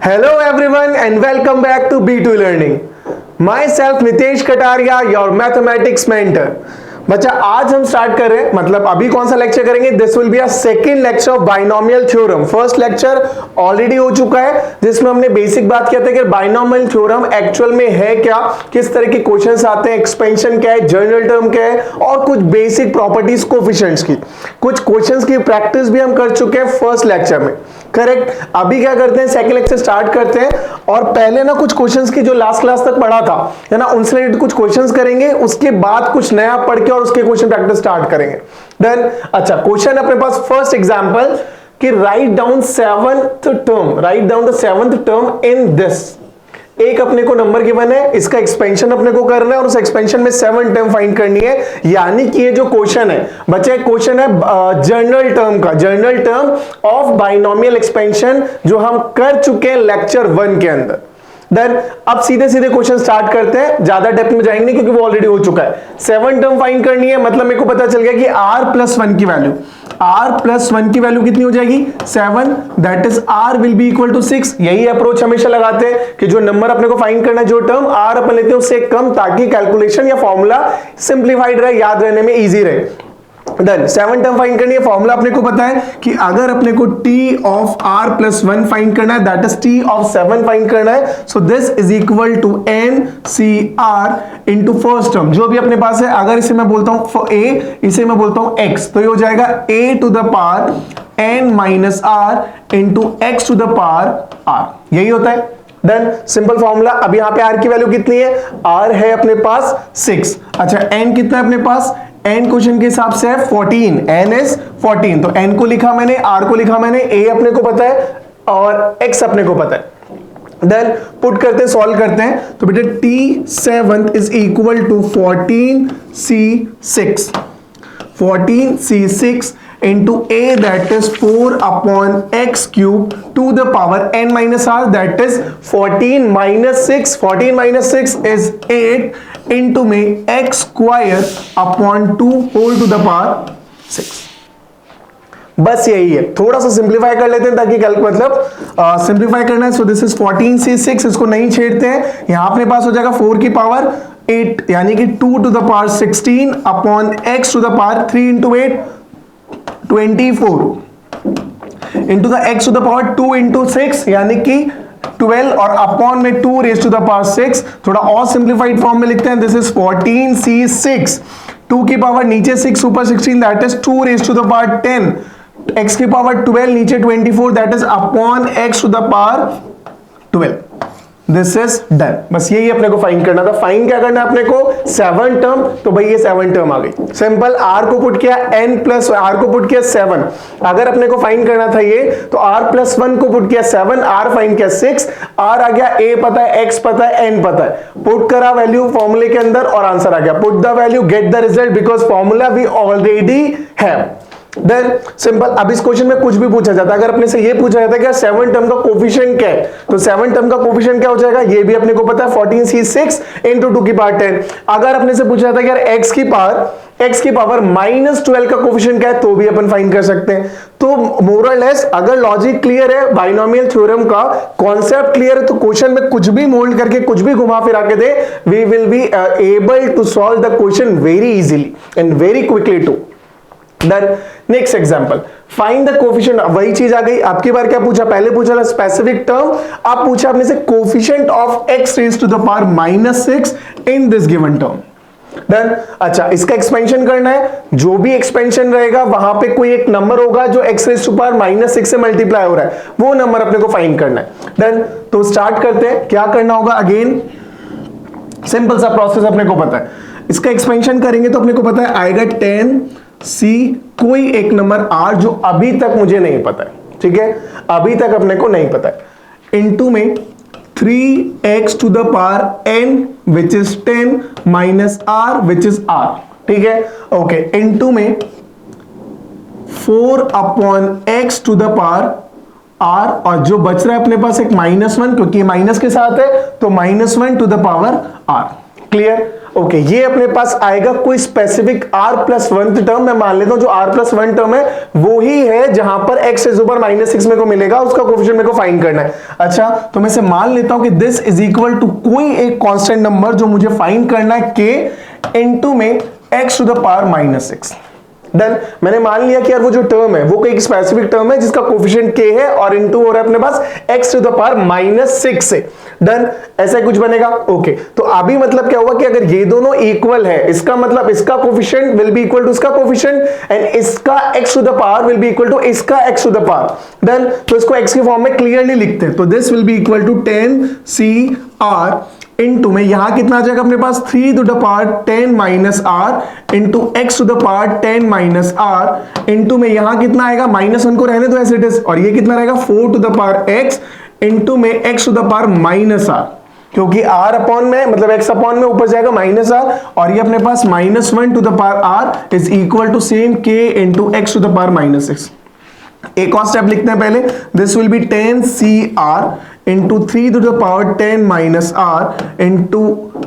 Hello everyone and welcome back to B2 Learning. Myself Nitesh Kataria, your mathematics mentor. बच्चा आज हम start कर रहे हैं, मतलब अभी कौन सा लेक्चर करेंगे? This will be a second lecture of binomial theorem. First lecture already हो चुका है जिसमें हमने बेसिक बात किया था कि बाइनोमियल थ्योरम एक्चुअल में है क्या, किस तरह के क्वेश्चंस आते हैं, एक्सपेंशन क्या है, जनरल टर्म क्या है और कुछ बेसिक प्रॉपर्टीज कोफिशिएंट्स की. कुछ क्वेश्चंस की प्रैक्टिस भी हम कर चुके हैं फर्स्ट लेक्चर में. करेक्ट. अभी क्या करते हैं, सेकंड लेक्चर स्टार्ट करते हैं और पहले ना कुछ क्वेश्चंस की जो लास्ट क्लास तक पढ़ा था है ना, उनसे रिलेटेड कुछ क्वेश्चंस करेंगे, उसके बाद कुछ नया पढ़ के और उसके क्वेश्चन प्रैक्टिस स्टार्ट करेंगे. देन अच्छा क्वेश्चन अपने पास फर्स्ट एग्जांपल कि write down the seventh term in this. एक अपने को नंबर गिवन है, इसका एक्सपेंशन अपने को करना है और उस एक्सपेंशन में 7 टर्म फाइंड करनी है. यानी कि ये जो क्वेश्चन है बच्चे, क्वेश्चन है जनरल टर्म का, general term of binomial expansion जो हम कर चुके हैं लेक्चर 1 के अंदर. देन अब सीधे सीधे क्वेश्चन स्टार्ट करते हैं, ज्यादा डेप्थ में जाएंगे नहीं क्योंकि वो ऑलरेडी हो चुका है. 7 टर्म फाइंड करनी है, मतलब मेरे को पता चल गया कि r+1 की वैल्यू, r+1 की वैल्यू कितनी हो जाएगी 7, that is r will be equal to 6. यही अप्रोच हमेशा लगाते हैं कि जो नंबर अपने को फाइंड करना है, जो टर्म r अपन लेते हैं उससे कम, ताकि कैलकुलेशन या फॉर्मूला सिंप्लीफाइड रहे, याद रहने में इजी रहे. देन 7 टर्म फाइंड करनी है. फॉर्मूला अपने को पता है कि अगर अपने को t ऑफ r+1 फाइंड करना है, that is t of 7 find करना है, so this is equal to NCR into first term जो भी अपने पास है. अगर इसे मैं बोलता हूं a, इसे मैं बोलता हूं x, तो ये हो जाएगा a to the power n minus r into x to the power r. यही होता है. Then simple formula. अब यहां पे r की वैल्यू कितनी है, r है अपने पास 6. अच्छा n कितना है अपने पास, n क्वेश्चन के हिसाब से है 14, n इज 14, तो n को लिखा मैंने, r को लिखा मैंने, a अपने को पता है और x अपने को पता है. देन पुट करते हैं, सॉल्व करते हैं, तो बेटे t7 is equal to 14c6, 14c6 into a, that is 4 upon x cube to the power n minus r, that is 14 minus 6. 14 minus 6 is 8 into में x square upon 2 whole to the power 6. बस यही है. थोड़ा सा simplify कर लेते हैं ताकि मतलब सिंप्लीफाई करना है. सो दिस इज 14c6, इसको नहीं छेड़ते हैं. यहां अपने पास हो जाएगा 4 की पावर 8 यानी कि 2 to the power 16 upon x to the power 3 into 8 24 into the x to the power 2 into 6 यानी कि 12 और अपॉन में 2 raised to the power 6. थोड़ा और सिंप्लीफाइड फॉर्म में लिखते हैं. दिस इज 14c6, 2 की पावर नीचे 6 ऊपर 16, that is 2 raised to the power 10, x की पावर 12 नीचे 24, that is upon x to the power 12. This is done. बस यही अपने को फाइंड करना था. फाइंड क्या करना है अपने को, 7 टर्म, तो भाई ये 7 टर्म आ गई. सिंपल. r को पुट किया n प्लस r को पुट किया 7. अगर अपने को फाइंड करना था ये, तो r+1 को पुट किया 7, r फाइंड किया 6, r आ गया, a पता है, x पता है, n पता है, पुट करा वैल्यू फॉर्मूले के अंदर और आंसर आ गया. Put the value, get the result, because formula we already have. Then simple. अब इस क्वेश्चन में कुछ भी पूछा जाता है, अगर अपने से ये पूछा जाता है कि 7 टर्म का कोफिशिएंट क्या है, तो 7 टर्म का कोफिशिएंट क्या हो जाएगा, ये भी अपने को पता है, 14c6 into 2 की पावर 10. अगर अपने से पूछा जाता है कि यार x की पावर -12 का कोफिशिएंट क्या है, तो भी अपन फाइंड कर सकते हैं. तो मोर और लेस अगर लॉजिक क्लियर है, बाइनोमियल थ्योरम का कॉन्सेप्ट क्लियर है, तो क्वेश्चन में कुछ भी मोल्ड करके, कुछ भी घुमा फिरा के दे, we will be able to solve the question very easily and very quickly too. Then next example, find the coefficient. वही चीज आ गई. आपकी बार क्या पूछा, पहले पूछा था स्पेसिफिक टर्म, अब पूछा आपने से coefficient of x raised to the power -6 in this given term. Then अच्छा इसका एक्सपेंशन करना है. जो भी एक्सपेंशन रहेगा वहां पे कोई एक नंबर होगा जो x raised to power -6 से मल्टीप्लाई हो रहा है, वो नंबर अपने को फाइंड करना है. देन तो स्टार्ट करते हैं. क्या करना होगा, अगेन सिंपल सा प्रोसेस अपने को पता है. इसका एक्सपेंशन करेंगे तो अपने को पता है आएगा 10c, कोई एक नंबर r जो अभी तक मुझे नहीं पता है, ठीक है, अभी तक अपने को नहीं पता है, इनटू में 3x to the power n which is 10 minus r which is r, ठीक है, ओके, इनटू में 4 upon x to the power r, और जो बच रहा है अपने पास एक -1, क्योंकि माइनस के साथ है तो -1 to the power r. Clear. Okay, ये अपने पास आएगा कोई स्पेसिफिक r+1 टर्म, मैं मान लेता हूं जो r+1 टर्म है वो ही है जहां पर x इज ओवर -6 मेरे को मिलेगा, उसका कोफिशिएंट मेरे को फाइंड करना है। अच्छा, तो मैं से मान लेता हूं कि दिस इज इक्वल टू कोई एक कांस्टेंट नंबर जो मुझे फाइंड करना है k इनटू में x to the power -6। Done, मैंने मान लिया कि यार वो जो टर्म है वो कोई एक स्पेसिफिक टर्म है जिसका कोफिशिएंट k है और इनटू हो रहा है अपने पास x टू द पावर -6 से। डन, ऐसा कुछ बनेगा। ओके, तो अभी मतलब क्या हुआ कि अगर ये दोनों इक्वल है, इसका मतलब इसका coefficient will be equal to इसका कोफिशिएंट एंड इसका x to the power will be equal to इसका x to the power. Done, तो इसको x के फॉर्म में क्लियरली लिखते हैं, तो this will be equal to 10CR into में यहां कितना आ जाएगा अपने पास 3 to the power 10 minus r into x to the power 10 minus r into में यहां कितना आएगा, -1 को रहने दो एज इट इज, और ये कितना रहेगा 4 to the power x into में x to the power -r, क्योंकि r अपॉन में मतलब x अपॉन में ऊपर जाएगा -r, और ये अपने पास -1 to the power r is equal to same k into x to the power -6। एक और स्टेप लिखते हैं पहले, this will be 10CR into 3 to the power 10 minus r into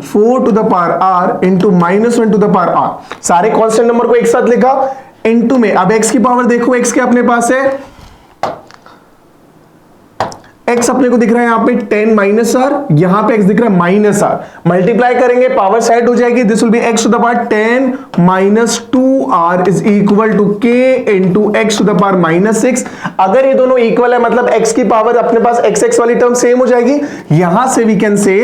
4 to the power r into -1 to the power r। सारे constant number को एक साथ लिखा इंटू में, अब x की पावर देखो, x के अपने पास है x अपने को दिख रहा है यहाँ पे 10 माइनस r, यहाँ पे x दिख रहा है -r, मल्टीप्लाई करेंगे पावर साइड हो जाएगी, this will be x to the power 10 minus 2r is equal to k into x to the power -6। अगर ये दोनों इक्वल है मतलब x की पावर अपने पास x वाली टर्म सेम हो जाएगी, यहां से we can say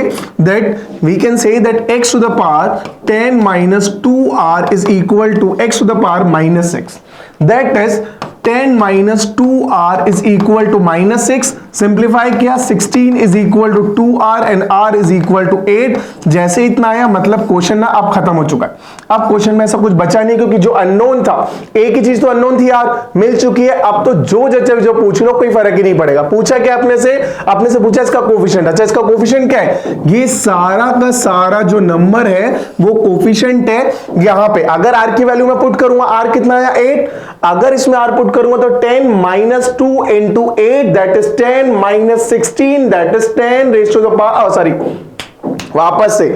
that x to the power 10 minus 2r is equal to x to the power -6, that is 10 minus 2r is equal to -6। Simplify किया, 16 is equal to 2r and r is equal to 8। जैसे इतना आया मतलब question ना अब खत्म हो चुका है। अब क्वेश्चन में ऐसा कुछ बचा नहीं, क्योंकि जो अननोन था, एक ही चीज तो अननोन थी यार, मिल चुकी है। अब तो जो जचे जो पूछ लो कोई फर्क ही नहीं पड़ेगा। पूछा क्या अपने से पूछा इसका कोफिशिएंट। अच्छा, इसका कोफिशिएंट क्या है, ये सारा का सारा जो नंबर है वो कोफिशिएंट है यहां पे। अगर r की वैल्यू मैं पुट करूंगा, r कितना आया 8, अगर इसमें r पुट करूंगा तो 10 minus 2 into 8 that is 10 minus 16 that is 10 raise to the power, sorry वापस से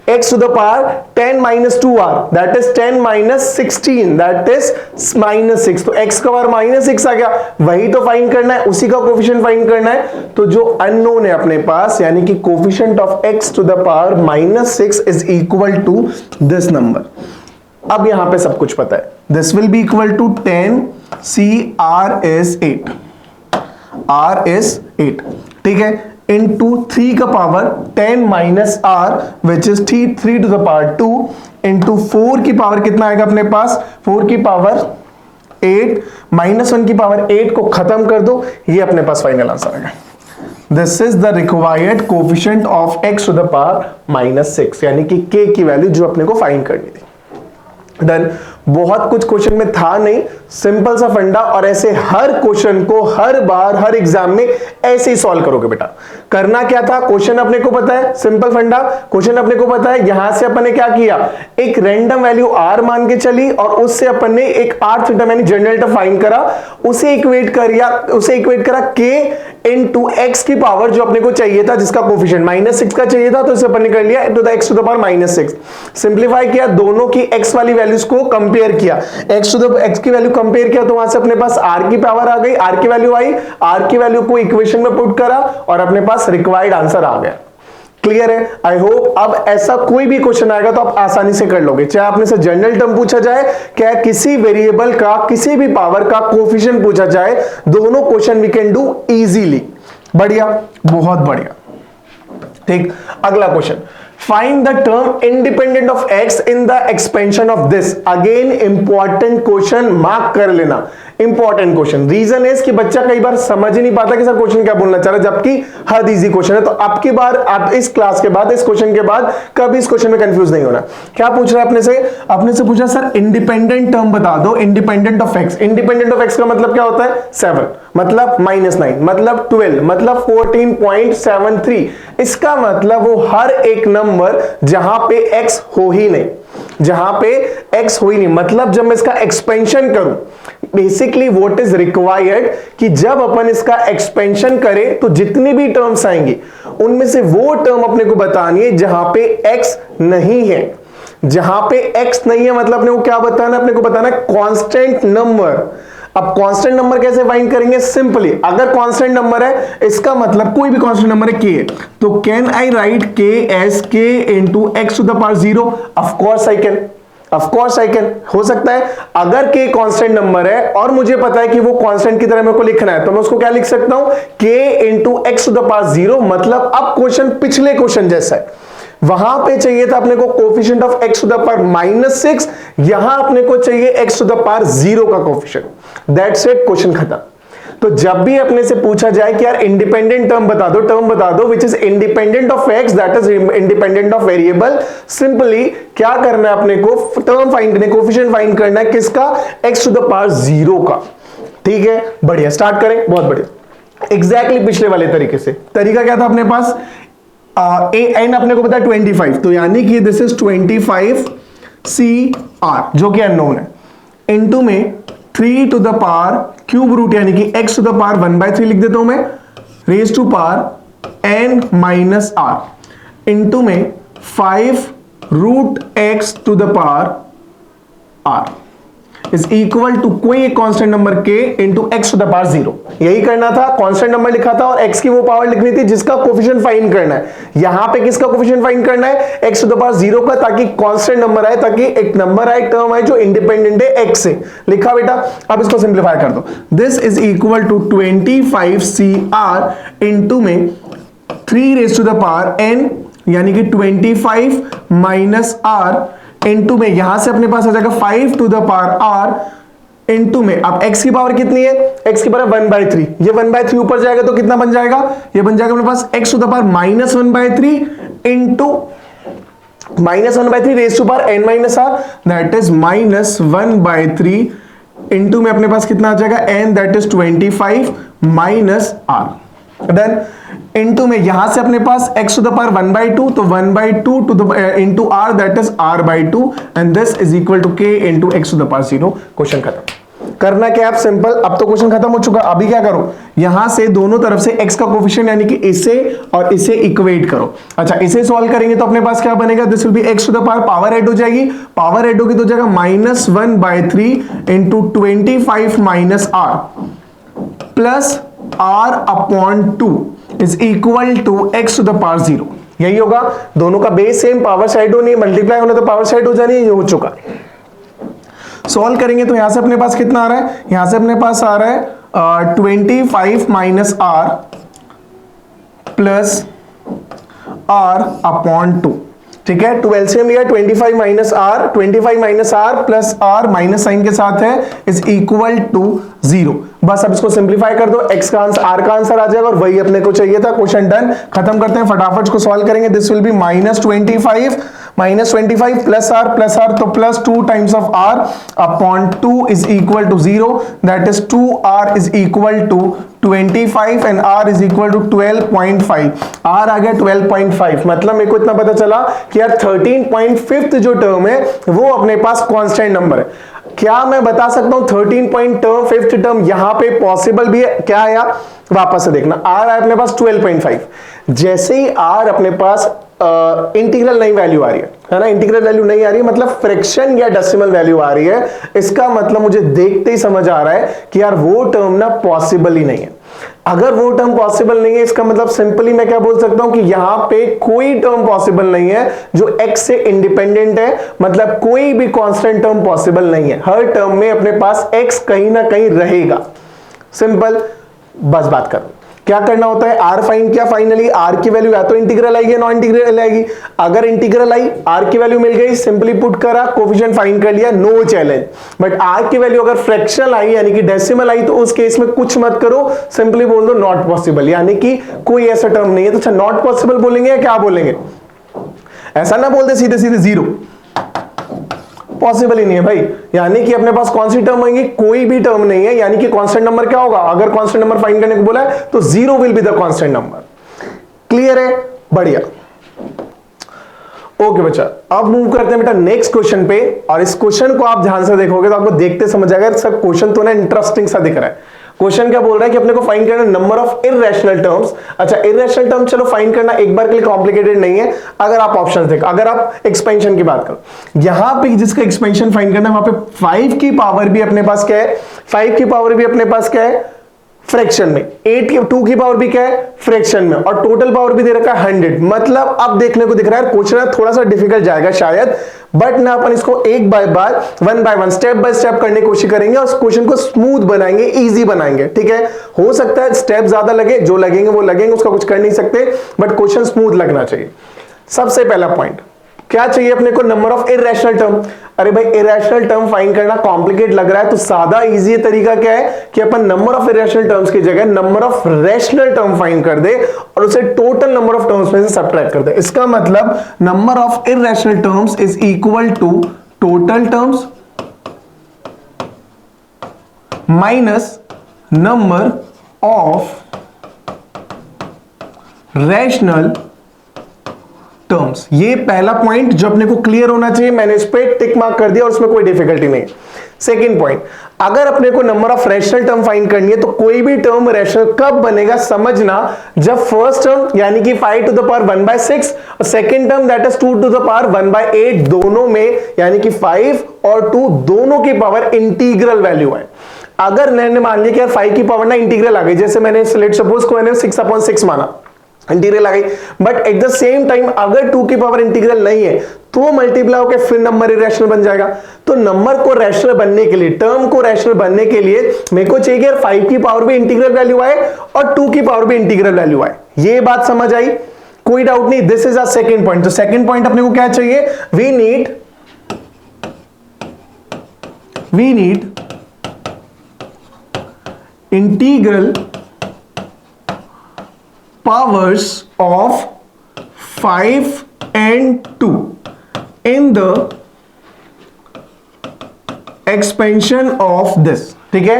x to the power 10 minus 2r that is 10 minus 16 that is -6। तो x का पावर -6 आ गया, वही तो फाइंड करना है, उसी का कोफिशिएंट फाइंड करना है। तो जो अननोन है अपने पास यानी कि coefficient of x to the power -6 is equal to this number. अब यहां पे सब कुछ पता है, this will be equal to 10CR is 8, r is 8, ठीक है, इनटू 3 का power 10 minus r which is 3 to the power 2 into 4 की पावर कितना आएगा अपने पास, 4 की पावर 8 -1 की पावर 8 को खत्म कर दो, ये अपने पास फाइनल आंसर आएगा। This is the required coefficient of x to the power -6 यानी कि k की वैल्यू जो अपने को फाइंड करनी थी। डन, बहुत कुछ क्वेश्चन में था नहीं, सिंपल सा फंडा, और ऐसे हर क्वेश्चन को हर बार हर एग्जाम में ऐसे ही सॉल्व करोगे बेटा। करना क्या था, क्वेश्चन अपने को पता है, सिंपल फंडा, क्वेश्चन अपने को पता है, यहां से अपन ने क्या किया, एक रैंडम वैल्यू r मान के चली और उससे अपन ने एक r थीटा यानी जनरल टर्म फाइंड करा, उसे इक्वेट करा k इनटू x की पावर जो अपने को चाहिए था, जिसका कोफिशिएंट -6 का चाहिए था, तो इसे अपन ने कर लिया to the x to the power -6। Simplify किया, दोनों की x वाली वैल्यूज को कंपेयर किया, x की वैल्यू कंपेयर किया तो वहां से अपने पास r की पावर आ गई, r की वैल्यू आई, r की वैल्यू को इक्वेशन में पुट करा और अपने पास रिक्वायर्ड आंसर आ गया। क्लियर है? आई होप अब ऐसा कोई भी क्वेश्चन आएगा तो आप आसानी से कर लोगे, चाहे आपने से जनरल टर्म पूछा जाए, क्या किसी वेरिएबल का किसी भी पावर का कोफिशिएंट पूछा जाए, दोनों question we can do easily. बढ़िया, बहुत बढ़िया। ठीक, अगला question, find the term independent of x in the expansion of this. Again important question, mark कर लेना, इंपॉर्टेंट क्वेश्चन। रीजन है कि बच्चा कई बार समझ ही नहीं पाता कि सर क्वेश्चन क्या बोलना चाह रहा है, जबकि हद इजी क्वेश्चन है। तो अब की बार आप इस क्लास के बाद, इस क्वेश्चन के बाद कभी इस क्वेश्चन में कंफ्यूज नहीं होना। क्या पूछ रहा है अपने से पूछा सर इंडिपेंडेंट टर्म बता दो, independent of x। Independent of x का मतलब क्या होता है, 7 मतलब -9 मतलब 12 मतलब 14.73। इसका मतलब वो हर एक नंबर जहां पे x हो ही नहीं, मतलब जब मैं इसका एक्सपेंशन करूं, बेसिकली व्हाट इज रिक्वायर्ड कि जब अपन इसका एक्सपेंशन करें तो जितनी भी टर्म्स आएंगी उनमें से वो टर्म अपने को बतानी है जहां पे x नहीं है। जहां पे x नहीं है मतलब अपने को क्या बताना, अपने को बताना है कांस्टेंट नंबर। अब कांस्टेंट नंबर कैसे फाइंड करेंगे, सिंपली अगर कांस्टेंट नंबर है इसका मतलब कोई भी कांस्टेंट नंबर है k, तो can I write k as k into x to the power 0? Of course I can, हो सकता है। अगर k कांस्टेंट नंबर है और मुझे पता है कि वो कांस्टेंट की तरह मेरे को लिखना है, तो मैं उसको क्या लिख सकता हूं, k into x to the power 0। मतलब अब क्वेश्चन पिछले क्वेश्चन जैसा है, वहां पे चाहिए था अपने को coefficient of x to the power -6, यहां अपने को चाहिए x टू द पावर 0 का कोफिशिएंट। दैट्स इट, क्वेश्चन खत्म। तो जब भी अपने से पूछा जाए कि यार इंडिपेंडेंट टर्म बता दो which is independent of x, that is independent of variable, simply क्या करना है अपने को, टर्म फाइंड करना है, कोफिशिएंट फाइंड करना है किसका, x टू द पावर 0 का। ठीक है, बढ़िया, स्टार्ट करें, बहुत बढ़िया। एग्जैक्टली पिछले वाले तरीके से। तरीका क्या था अपने पास, n अपने को पता है 25, तो यानी कि दिस इज 25 CR जो कि अननोन है, इनटू में 3 to the power cube root यानी कि x टू द पावर 1/3 लिख देता हूं मैं, raise to power n minus r into में 5 root x to the power r is equal to कोई एक constant number k into x to the power 0। यही करना था, कांस्टेंट नंबर लिखा था और x की वो पावर लिखनी थी जिसका कोफिशिएंट फाइंड करना है। यहां पे किसका कोफिशिएंट फाइंड करना है, x टू द पावर 0 का, ताकि कांस्टेंट नंबर आए, ताकि एक नंबर आए, टर्म आए जो इंडिपेंडेंट है x से। लिखा बेटा, अब इसको सिंप्लीफाई कर दो। This is equal to 25 CR into में 3 raise to the power n यानी कि 25 माइनस r इनटू में यहां से अपने पास आ जाएगा 5 to the power r into में, अब x की पावर कितनी है, x की पावर 1/3, ये 1/3 ऊपर जाएगा तो कितना बन जाएगा, ये बन जाएगा अपने पास x to the power -1/3 into -1/3 raise to power n minus r, that is -1/3 into में अपने पास कितना आ जाएगा n, that is 25 minus r। Then into में यहां से अपने पास x टू द पावर 1/2, तो 1/2 to the into r, that is r/2 and this is equal to k into x to the power 0। Question खत्म। करना क्या है सिंपल, अब तो क्वेश्चन खत्म हो चुका, अभी क्या करो, यहां से दोनों तरफ से x का कोफिशिएंट यानी कि इसे और इसे इक्वेट करो। अच्छा, इसे सॉल्व करेंगे तो अपने पास क्या बनेगा, this will be x to the power add हो जाएगी, पावर ऐड होगी तो जाएगा -1/3 into 25 minus r plus r/2 is equal to x to the power 0। यही होगा, दोनों का बेस सेम, पावर साइड होनी, मल्टीप्लाई होना तो पावर साइड हो जानी है, ये हो चुका। सॉल्व करेंगे तो यहां से अपने पास कितना आ रहा है, यहां से अपने पास आ रहा है 25 माइनस r प्लस r/2। ठीक है, 12 से लिया 25 minus r plus r minus sign के साथ है इज इक्वल टू 0। बस अब इसको सिंप्लीफाई कर दो, x का आंसर, r का आंसर आ जाएगा और वही अपने को चाहिए था। क्वेश्चन डन, खत्म करते हैं, फटाफट को सॉल्व करेंगे। This will be -25 plus r तो plus 2 times of r/2 is equal to 0, that is 2r is equal to 25 and r is equal to 12.5। r आ गया 12.5, मतलब मेरे को इतना पता चला कि यार 13.5 जो टर्म है वो अपने पास कांस्टेंट नंबर है। क्या मैं बता सकता हूं 13.5 टर्म यहां पे पॉसिबल भी है, क्या है यार, वापस से देखना, r है अपने पास 12.5, जैसे ही r अपने पास इंटीग्रल नई वैल्यू आ रही है ना, इंटीग्रल वैल्यू नहीं आ रही है मतलब फ्रैक्शन या डेसिमल वैल्यू आ रही है, इसका मतलब मुझे देखते ही समझ आ रहा है कि यार वो टर्म ना पॉसिबल ही नहीं है। अगर वो टर्म पॉसिबल नहीं है, इसका मतलब सिंपली मैं क्या बोल सकता हूं कि यहां पे कोई टर्म पॉसिबल नहीं है जो x से इंडिपेंडेंट है, मतलब कोई भी कांस्टेंट टर्म पॉसिबल नहीं है। हर टर्म में अपने पास x कहीं ना कहीं रहेगा, सिंपल, बस बात करो। क्या करना होता है, r फाइंड किया, फाइनली r की वैल्यू या तो इंटीग्रल आएगी या नॉन इंटीग्रल आएगी। अगर इंटीग्रल आई, r की वैल्यू मिल गई, सिंपली पुट करा, कोफिशिएंट फाइंड कर लिया, नो चैलेंज। बट r की वैल्यू अगर फ्रैक्शनल आई यानी कि डेसिमल आई, तो उस केस में कुछ मत करो, सिंपली बोल दो नॉट पॉसिबल, यानी कि कोई ऐसा टर्म नहीं है। तो अच्छा, नॉट पॉसिबल बोलेंगे या क्या बोलेंगे, ऐसा ना बोल दे सीधे सीधे 0, पॉसिबल ही नहीं है भाई, यानी कि अपने पास कौन सी टर्म होंगी, कोई भी टर्म नहीं है, यानी कि कांस्टेंट नंबर क्या होगा, अगर कांस्टेंट नंबर फाइंड करने को बोला है तो 0 will be the constant number. Clear है, बढ़िया, ओके बच्चा। अब मूव करते हैं बेटा नेक्स्ट क्वेश्चन पे, और इस क्वेश्चन को आप ध्यान से देखोगे तो आपको देखते समझ आएगा, सब क्वेश्चन तो ना इंटरेस्टिंग सा दिख रहा है। क्वेश्चन क्या बोल रहा है कि अपने को फाइंड करना नंबर ऑफ इररेशनल टर्म्स। अच्छा, इररेशनल टर्म चलो फाइंड करना एक बार के लिए कॉम्प्लिकेटेड नहीं है। अगर आप ऑप्शंस देखो, अगर आप एक्सपेंशन की बात करो, यहां पे जिसका एक्सपेंशन फाइंड करना है वहां पे 5 की पावर भी अपने पास क्या है, 5 की पावर भी अपने पास क्या है फ्रैक्शन में, 2 की पावर भी क्या है फ्रैक्शन में, और टोटल पावर भी दे रखा है 100। मतलब अब देखने को दिख रहा है क्वेश्चन थोड़ा सा डिफिकल्ट जाएगा शायद, बट ना अपन इसको एक बाय बार, one by one, step by step करने की कोशिश करेंगे और उस क्वेश्चन को स्मूथ बनाएंगे, इजी बनाएंगे। ठीक है, हो सकता है स्टेप ज्यादा लगे, जो लगेंगे वो लगेंगे, उसका कुछ कर नहीं सकते, बट क्वेश्चन स्मूथ लगना चाहिए। सबसे पहला पॉइंट क्या चाहिए अपने को, नंबर ऑफ इररेशनल टर्म। अरे भाई इररेशनल टर्म फाइंड करना कॉम्प्लिकेट लग रहा है, तो सादा इजी तरीका क्या है कि अपन नंबर ऑफ इररेशनल टर्म्स की जगह number of rational term find कर दे और उसे टोटल नंबर ऑफ टर्म्स में से सब्ट्रैक्ट कर दे। इसका मतलब number of irrational terms is equal to total terms minus number of rational terms. ये पहला पॉइंट जो अपने को क्लियर होना चाहिए, मैंने इस पे टिक मार्क कर दिया और उसमें कोई डिफिकल्टी नहीं। सेकंड पॉइंट, अगर अपने को number of rational term find करनी है तो कोई भी टर्म रैशनल कब बनेगा समझना, जब फर्स्ट टर्म यानी कि 5 टू द पावर 1/6 और second term that is 2 to the power 1/8 दोनों में यानी कि 5 और 2 दोनों की पावर इंटीग्रल वैल्यू है। अगर मैंने मान लिया कि यार 5 की पावर ना इंटीग्रल आ गई, जैसे मैंने लेट सपोज को मैंने 6/6 माना, इंटीग्रल आ गई, but at the same time अगर 2 की पावर इंटीग्रल नहीं है तो मल्टीप्लाई होकर फिर नंबर इरेशनल बन जाएगा। तो नंबर को रैशनल बनने के लिए, टर्म को रैशनल बनने के लिए मेरे को चाहिए कि 5 की पावर भी इंटीग्रल वैल्यू आए और 2 की पावर भी इंटीग्रल वैल्यू आए। ये बात समझ आई, कोई डाउट नहीं। This is a second point. तो सेकंड पॉइंट अपने को क्या चाहिए, we need integral powers of 5 and 2 in the expansion of this। ठीक है,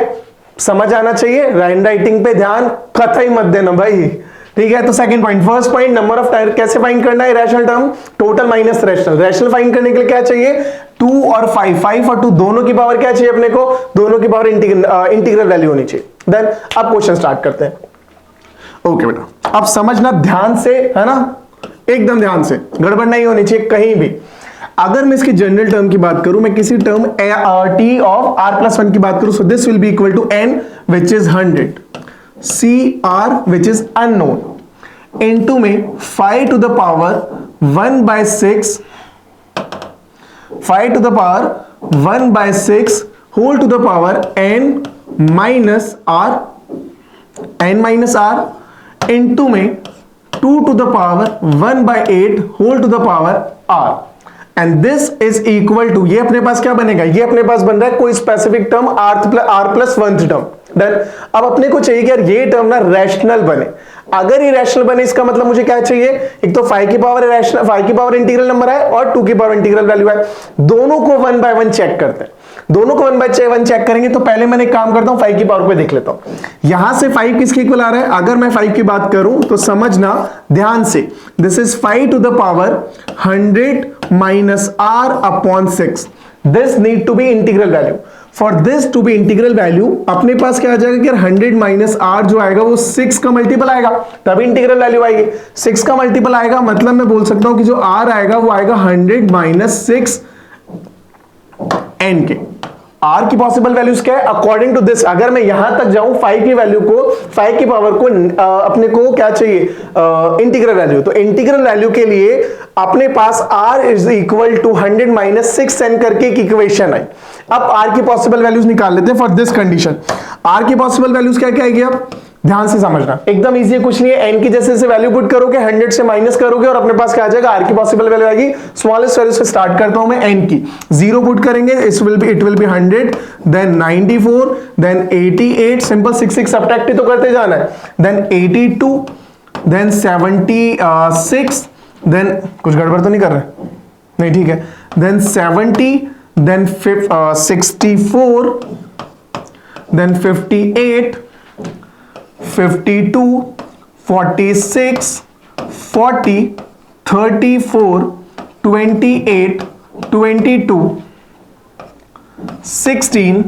समझ आना चाहिए, राइटिंग पे ध्यान कतई मत देना भाई। ठीक है, तो second point, first point number of time कैसे फाइंड करना है, rational term total minus rational. Rational find करने के लिए क्या चाहिए, 2 और 5, 5 और 2 दोनों की पावर क्या चाहिए अपने को, दोनों की पावर इंटीग्रल वैल्यू होनी चाहिए। देन अब क्वेश्चन स्टार्ट करते हैं। ओके बेटा, अब समझना ध्यान से, है ना, एकदम ध्यान से, गड़बड़ नहीं होनी चाहिए कहीं भी। अगर मैं इसकी जनरल टर्म की बात करूं, मैं किसी टर्म t ऑफ r+1 की बात करूं, so this will be equal to n which is 100, cr which is unknown, into में 5 to the power 1/6, 5 to the power 1/6 to to the power n minus r into में 2 to the power 1/8 whole to the power r, and this is equal to, ये अपने पास क्या बनेगा, ये अपने पास बन रहा है कोई specific term r+1 term. Then अब अपने को चाहिए कि यार ये टर्म ना रैशनल बने। अगर ये रैशनल बने इसका मतलब मुझे क्या चाहिए, एक तो 5 की पावर रैशनल, 5 की पावर इंटीग्रल नंबर है और 2 की पावर इंटीग्रल वैल्यू है। दोनों को 1 बाय 1 चेक करते हैं, दोनों को 1/1 चेक करेंगे। तो पहले मैंने एक काम करता हूं, 5 की पावर पे देख लेता हूं, यहां से 5 किसके इक्वल आ रहा है। अगर मैं 5 की बात करूं तो समझना ध्यान से, this is 5 to the power 100 minus r/6। This need to be integral value. For this to be integral value अपने पास क्या आ जाएगा कि 100 माइनस r जो आएगा वो 6 का मल्टीपल आएगा, तभी इंटीग्रल वैल्यू आएगी। 6 का मल्टीपल आएगा मतलब मैं बोल सकता हूं कि जो r आएगा वो आएगा 100 माइनस 6 n के। r की पॉसिबल वैल्यूज क्या है अकॉर्डिंग टू दिस, अगर मैं यहां तक जाऊं 5 की वैल्यू को, 5 की पावर को अपने को क्या चाहिए इंटीग्रल वैल्यू। तो इंटीग्रल वैल्यू के लिए अपने पास r is equal to 100 minus 6n करके एक इक्वेशन है। अब r की पॉसिबल वैल्यूज निकाल लेते हैं फॉर दिस कंडीशन। r की पॉसिबल वैल्यूज क्या क्या आएगी, अब ध्यान से समझना, एकदम इजी है, कुछ नहीं है। n की जैसे वैल्यू पुट करोगे, 100 से माइनस करोगे और अपने पास क्या आ जाएगा, r की पॉसिबल वैल्यू आएगी। स्मॉलेस्ट वैल्यू से स्टार्ट करता हूं मैं n की, 0 पुट करेंगे, it will be 100, then 94, then 88, simple 6 subtract तो करते जाना है, देन 82, देन 76, देन कुछ गड़बड़ तो नहीं कर रहे, नहीं ठीक है, देन 70, देन 64, देन 58, 52, 46, 40, 34, 28, 22, 16,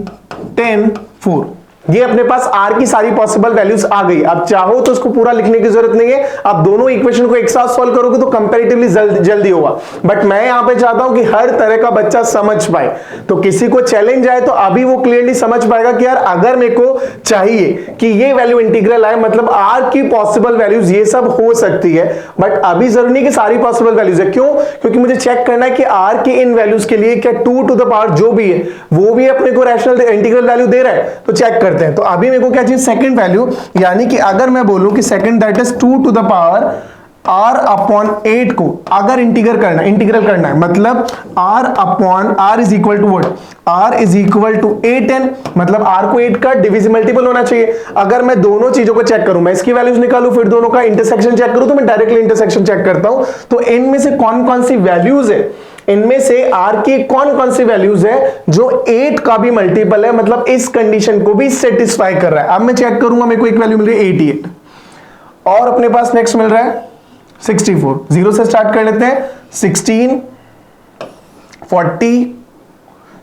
10, 4। ये अपने पास r की सारी पॉसिबल वैल्यूज आ गई। अब चाहो तो उसको पूरा लिखने की जरूरत नहीं है, आप दोनों इक्वेशन को एक साथ सॉल्व करोगे तो कंपैरेटिवली जल्दी होगा। बट मैं यहां पे चाहता हूं कि हर तरह का बच्चा समझ पाए, तो किसी को चैलेंज आए तो अभी वो क्लियरली समझ पाएगा कि यार अगर मेरे को चाहिए कि ये वैल्यू इंटीग्रल आए, मतलब r की पॉसिबल वैल्यूज ये सब हो सकती है, बट अभी जरूरी नहीं कि सारी पॉसिबल वैल्यूज है। क्यों? क्योंकि मुझे चेक करना है कि r की इन वैल्यूज के लिए क्या 2 टू द पावर जो भी है वो भी अपने को रैशनल इंटीग्रल वैल्यू दे रहा है, तो चेक करते हैं। तो अभी मेरे को क्या चाहिए? सेकंड वैल्यू, यानी कि अगर मैं बोलूं कि second that is 2 to the power r upon 8 को अगर इंटीग्रल करना है, मतलब r upon r is equal to what? r is equal to 8n, मतलब r को 8 का डिविजिबल मल्टीपल होना चाहिए। अगर मैं दोनों चीजों को चेक करूं, मैं इसकी वैल्यूज निकालूं फिर दोनों का इंटरसेक्शन चेक करूं, तो मैं डायरेक्टली इंटरसेक्शन चेक करता हूं। तो इनमें से कौन कौन सी वैल्यूज है, इनमें से r की कौन कौन सी वैल्यूज है जो 8 का भी मल्टीपल है, मतलब इस कंडीशन को भी सेटिस्फाई कर रहा है। अब मैं चेक करूंगा, मेरे को एक वैल्यू मिल रही है 88 और अपने पास नेक्स्ट मिल रहा है 64। जीरो से स्टार्ट कर लेते हैं, 16, 40,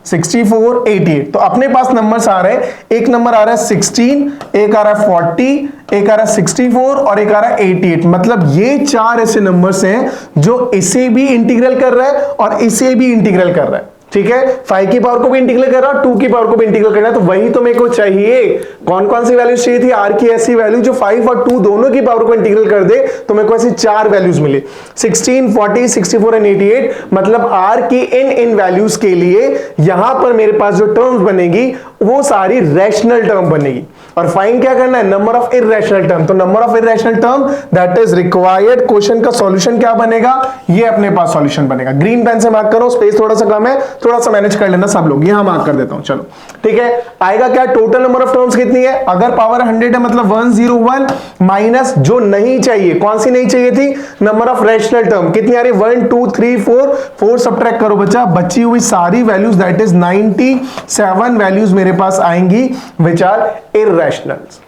64, 88। तो अपने पास नंबर्स आ रहे हैं, एक नंबर आ रहा है 16, एक आ रहा है 40, एक आ रहा है 64 और एक आ रहा है 88। मतलब ये चार ऐसे नंबर्स हैं जो इसे भी इंटीग्रल कर रहा है और इसे भी इंटीग्रल कर रहा है। ठीक है, 5 की पावर को भी इंटीग्रल कर रहा है, 2 की पावर को भी इंटीग्रल करना है। तो वही तो मेरे को चाहिए। कौन कौन सी वैल्यूज चाहिए थी? r की ऐसी वैल्यू जो 5 और 2 दोनों की पावर को इंटीग्रल कर दे। तो मेरे को ऐसी चार वैल्यूज मिली, 16, 40, 64 एंड 88। मतलब r की इन वैल्यूज के लिए यहां पर मेरे पास जो टर्म्स बनेगी वो सारी रैशनल टर्म बनेगी। और फाइंड क्या करना है? Number of irrational term. तो number of irrational term that is required. Question का सॉल्यूशन क्या बनेगा? ये अपने पास सॉल्यूशन बनेगा। ग्रीन पेन से मार्क करो, स्पेस थोड़ा सा कम है, थोड़ा सा मैनेज कर लेना सब लोग। यहां मार्क कर देता हूं, चलो ठीक है। आएगा क्या? टोटल नंबर ऑफ टर्म्स कितनी है? अगर पावर 100 है मतलब 101 माइनस जो नहीं चाहिए, कौन सी नहीं चाहिए थी? Number of rational term. कितनी आ रही? 1 2 3 4 सब्ट्रैक्ट करो बच्चा, बची हुई सारी वैल्यूज दैट इज 97 वैल्यूज मेरे पास आएंगी विच आर इररेशनल्स।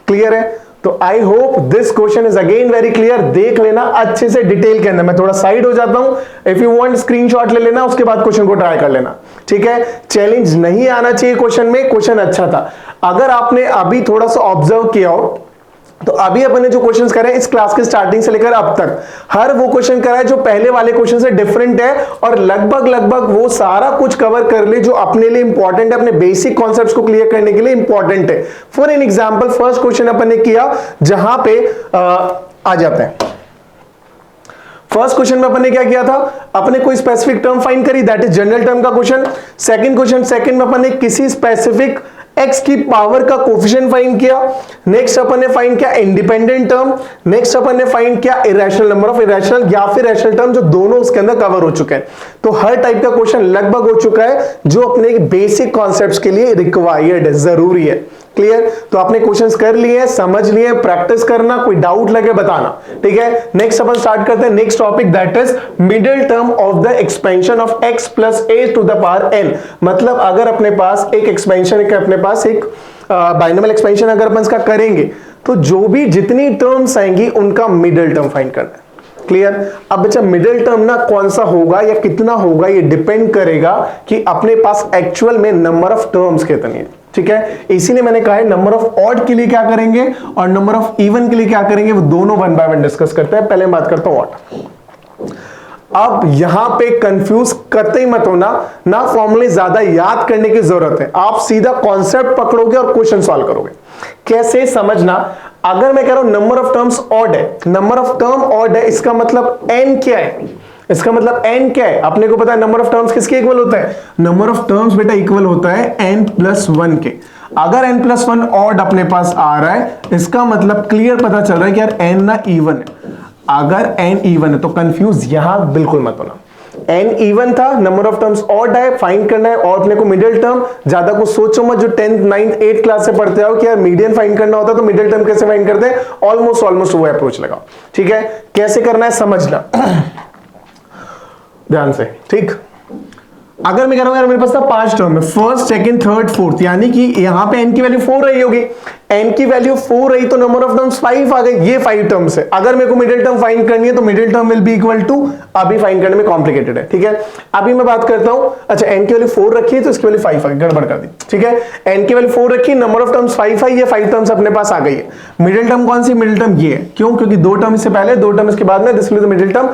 क्लियर है? तो आई hope this question is again very clear. देख लेना अच्छे से डिटेल के अंदर। मैं थोड़ा साइड हो जाता हूं, इफ यू वांट स्क्रीनशॉट ले लेना, उसके बाद क्वेश्चन को ट्राई कर लेना। ठीक है, चैलेंज नहीं आना चाहिए क्वेश्चन में। क्वेश्चन अच्छा था। अगर आपने अभी थोड़ा सा ऑब्जर्व किया हो तो अभी अपन ने जो क्वेश्चंस करे इस क्लास के स्टार्टिंग से लेकर अब तक, हर वो क्वेश्चन करा है जो पहले वाले क्वेश्चन से डिफरेंट है और लगभग वो सारा कुछ कवर कर ले जो अपने लिए इंपॉर्टेंट है, अपने बेसिक कॉन्सेप्ट्स को क्लियर करने के लिए इंपॉर्टेंट है। For an example, first question अपन ने किया जहां पे आ जाते हैं। फर्स्ट क्वेश्चन में अपन ने क्या किया था? अपने कोई स्पेसिफिक टर्म फाइंड करी, दैट इज जनरल टर्म का क्वेश्चन। सेकंड में अपन ने किसी स्पेसिफिक x की पावर का कोफिशिएंट फाइंड किया। नेक्स्ट अपन ने फाइंड किया इंडिपेंडेंट टर्म। नेक्स्ट अपन ने फाइंड किया इरेशनल, नंबर ऑफ इरेशनल या फिर रैशनल टर्म, जो दोनों उसके अंदर कवर हो चुके हैं। तो हर टाइप का क्वेश्चन लगभग हो चुका है जो अपने बेसिक कॉन्सेप्ट्स के लिए रिक्वायर्ड है, जरूरी है। क्लियर? तो आपने क्वेश्चंस कर लिए, समझ लिए, प्रैक्टिस करना, कोई डाउट लगे बताना। ठीक है, नेक्स्ट अपन स्टार्ट करते हैं next topic that is middle term of the expansion of x plus a to the power n। मतलब अगर अपने पास एक एक्सपेंशन है, अपने पास एक बाइनोमियल एक्सपेंशन अगर अपन इसका करेंगे तो जो भी जितनी टर्म्स आएंगी उनका मिडिल टर्म फाइंड करना है। क्लियर? अब बच्चा मिडिल टर्म ना कौन सा होगा या कितना होगा ये डिपेंड करेगा कि अपने पास एक्चुअल में नंबर ऑफ टर्म्स कितनी है। ठीक है, इसीलिए मैंने कहा है नंबर ऑफ ऑड के लिए क्या करेंगे और नंबर ऑफ इवन के लिए क्या करेंगे, वो दोनों वन बाय वन डिस्कस करते हैं। पहले बात करता हूं ऑड। अब यहां पे कंफ्यूज करते ही मत होना, ना फॉर्मूले ज्यादा याद करने की जरूरत है, आप सीधा कॉन्सेप्ट पकड़ोगे और क्वेश्चन सॉल्व करोगे। कैसे समझना? अगर मैं कह रहा हूं नंबर ऑफ टर्म्स ऑड है, नंबर ऑफ टर्म ऑड है, इसका मतलब n क्या है? इसका मतलब n क्या है? अपने को पता है नंबर ऑफ टर्म्स किसके इक्वल होता है? नंबर ऑफ टर्म्स बेटा इक्वल होता है n प्लस 1 के। अगर n प्लस 1 ऑड अपने पास आ रहा है, इसका मतलब क्लियर पता चल रहा है कि यार n ना इवन है। अगर n इवन है तो कंफ्यूज यहां बिल्कुल मत होना। n इवन था, नंबर ऑफ टर्म्स ऑड है, फाइंड करना है। और अपने को मिडिल टर्म, ज्यादा कुछ सोचो मत, जो 10th 9th 8th क्लास से पढ़ते आओ कि यार मीडियन फाइंड करना होता है तो मिडिल टर्म कैसे फाइंड करते हैं, ऑलमोस्ट वो अप्रोच लगाओ। ठीक है, कैसे करना है समझना ध्यान से। ठीक, अगर मैं कह रहा हूं यार मेरे पास ना 5 टर्म है, फर्स्ट सेकंड थर्ड फोर्थ, यानी कि यहां पे n की वैल्यू 4 रही होगी, n की वैल्यू 4 रही तो नंबर ऑफ टर्म्स 5 आ गए, ये 5 टर्म्स है। अगर मेरे को मिडिल टर्म फाइंड करनी है तो middle term will be equal to, अभी फाइंड करने में कॉम्प्लिकेटेड है, ठीक है। अभी मैं बात करता हूं, अच्छा n की वैल्यू 4 रखी है तो इसकी वैल्यू 5 आ गई, गड़बड़ कर दी, ठीक है। n की वैल्यू 4 रखी, नंबर ऑफ टर्म्स 5 है, ये 5 टर्म्स अपने पास आ गई है। मिडिल टर्म कौन सी, मिडिल टर्म ये है, क्यों, क्योंकि 2 टर्म इससे पहले 2 टर्म इसके बाद में, इसलिए तो मिडिल टर्म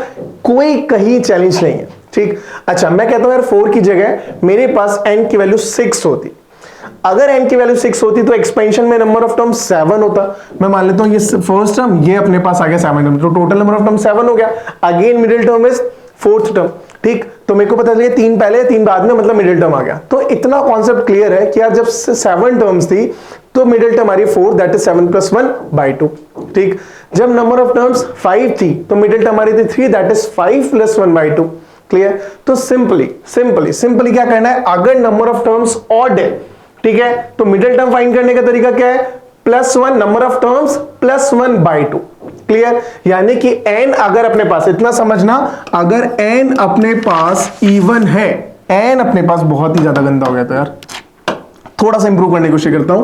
कोई कहीं चैलेंज नहीं है, ठीक। अच्छा मैं कहता हूं यार 4 की जगह मेरे पास n की वैल्यू 6 होती, अगर n की वैल्यू 6 होती तो एक्सपेंशन में नंबर ऑफ टर्म 7 होता। मैं मान लेता हूं ये फर्स्ट टर्म, ये अपने पास आ गया 7 टर्म, तो टोटल नंबर ऑफ टर्म 7 हो गया। Again middle term is 4th term, ठीक। तो मेरे को पता चला 3 पहले 3 बाद में, मतलब मिडिल टर्म आ गया। तो इतना कॉन्सेप्ट क्लियर है कि यार जब 7 टर्म्स थी तो मिडिल टर्म आ रही 4, दैट इज 7 + 1/2, ठीक। जब नंबर ऑफ टर्म्स 5 थी तो मिडिल टर्म आ रही थी 3, दैट इज 5 + 1/2, क्लियर। तो सिंपली क्या करना है, अगर नंबर ऑफ टर्म्स ऑड है, ठीक है, तो मिडिल टर्म फाइंड करने का तरीका क्या है, +1 नंबर ऑफ टर्म्स + 1/2, क्लियर। यानी कि n अगर अपने पास, इतना समझना, अगर n अपने पास इवन है, n अपने पास बहुत ही ज्यादा गंदा हो गया था यार, थोड़ा सा इंप्रूव करने की कोशिश करता हूं,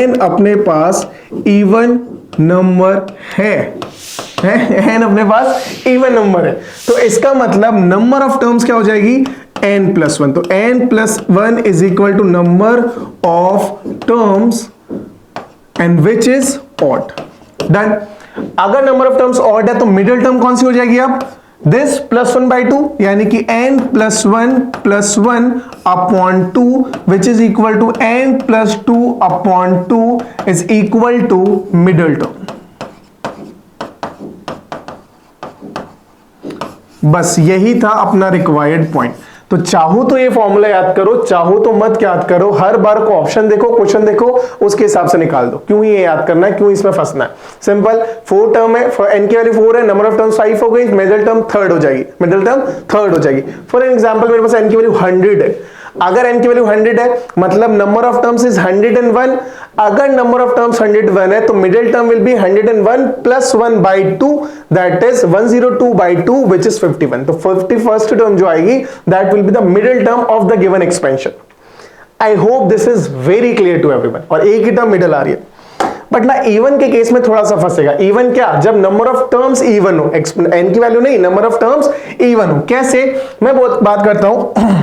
n अपने पास इवन नंबर है, n अपने पास इवन नंबर है, तो इसका मतलब नंबर ऑफ टर्म्स क्या हो जाएगी, n + 1, तो n + 1 is equal to number of terms and which is odd, done. अगर नंबर ऑफ टर्म्स ऑड है तो मिडिल टर्म कौन सी हो जाएगी अब, दिस +1/2, यानी कि n + 1 + 1/2 which is equal to n + 2/2 is equal to middle term. बस यही था अपना रिक्वायर्ड पॉइंट। तो चाहो तो ये फॉर्मूला याद करो, चाहो तो मत याद करो, हर बार को ऑप्शन देखो, क्वेश्चन देखो, उसके हिसाब से निकाल दो, क्यों ये याद करना है, क्यों इसमें फंसना है। सिंपल, 4 टर्म है, n की वैल्यू 4 है, नंबर ऑफ टर्म्स 5 हो गई, मिडिल टर्म थर्ड हो जाएगी, फॉर एग्जांपल मेरे पास n की वैल्यू 100 है, अगर n की वैल्यू 100 है मतलब नंबर ऑफ टर्म्स इज 101, अगर नंबर ऑफ टर्म्स 101 है तो middle term will be 101 + 1/2, that is 102/2 which is 51। तो 51st टर्म जो आएगी that will be the middle term of the given expansion. I hope this is very clear to everyone, और एक ही term middle आ रही है। But ना even के case में थोड़ा सा फंसेगा। इवन क्या, जब नंबर ऑफ टर्म्स इवन हो, n की वैल्यू नहीं, नंबर ऑफ टर्म्स इवन हो। कैसे, मैं बात करता हूं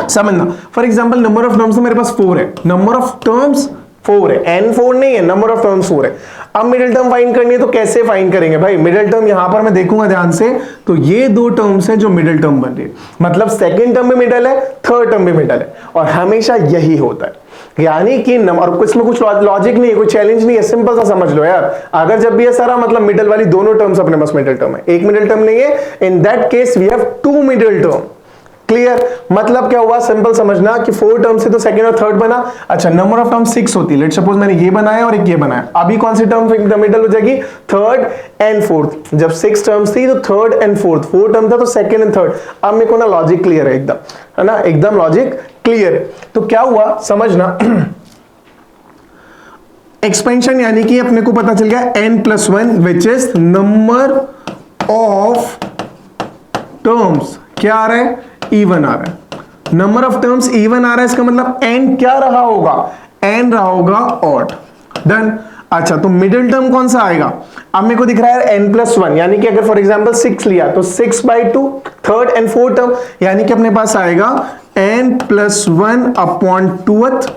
समझना। For example number of terms मेरे पास 4 है, नंबर ऑफ टर्म्स 4 है, n 4 नहीं है, नंबर ऑफ टर्म्स 4 है। अब मिडिल टर्म फाइंड करनी है तो कैसे फाइंड करेंगे भाई, मिडिल टर्म यहां पर मैं देखूंगा ध्यान से, तो ये 2 टर्म्स हैं जो मिडिल टर्म बन रही है, मतलब सेकंड टर्म भी मिडिल है, थर्ड टर्म भी मिडिल है, और हमेशा यही होता है। यानी कि और इसमें कुछ लॉजिक नहीं है, कोई चैलेंज नहीं है, सिंपल सा समझ लो यार। अगर जब भी ये सारा मतलब मिडिल वाली दोनों टर्म्स अपने पास मिडिल टर्म है, एक मिडिल टर्म नहीं है, in that case we have 2 middle term. Clear, मतलब क्या हुआ, सिंपल समझना कि 4 टर्म से तो सेकंड और थर्ड बना। अच्छा, नंबर ऑफ टर्म 6 होती है, लेट्स सपोज मैंने ये बनाया और एक ये बनाया, अभी कौन सी टर्म मिडिल हो जाएगी, थर्ड एंड फोर्थ। जब 6 टर्म्स थी तो थर्ड एंड फोर्थ, 4 टर्म था तो सेकंड एंड थर्ड। अब मेरे को ना लॉजिक क्लियर है एकदम, है ना, एकदम लॉजिक क्लियर। तो क्या हुआ समझना, एक्सपेंशन यानी कि अपने को पता चल गया n + 1 which is number of terms, क्या आ रहा है, इवन आ रहा है। नंबर ऑफ टर्म्स इवन आ रहा है, इसका मतलब n क्या रहा होगा, n रहा होगा ऑड, डन। अच्छा, तो मिडिल टर्म कौन सा आएगा, अब मेरे को दिख रहा है n + 1, यानी कि अगर फॉर एग्जांपल 6 लिया तो 6/2 थर्ड एंड फोर्थ टर्म, यानी कि अपने पास आएगा n + 1/2,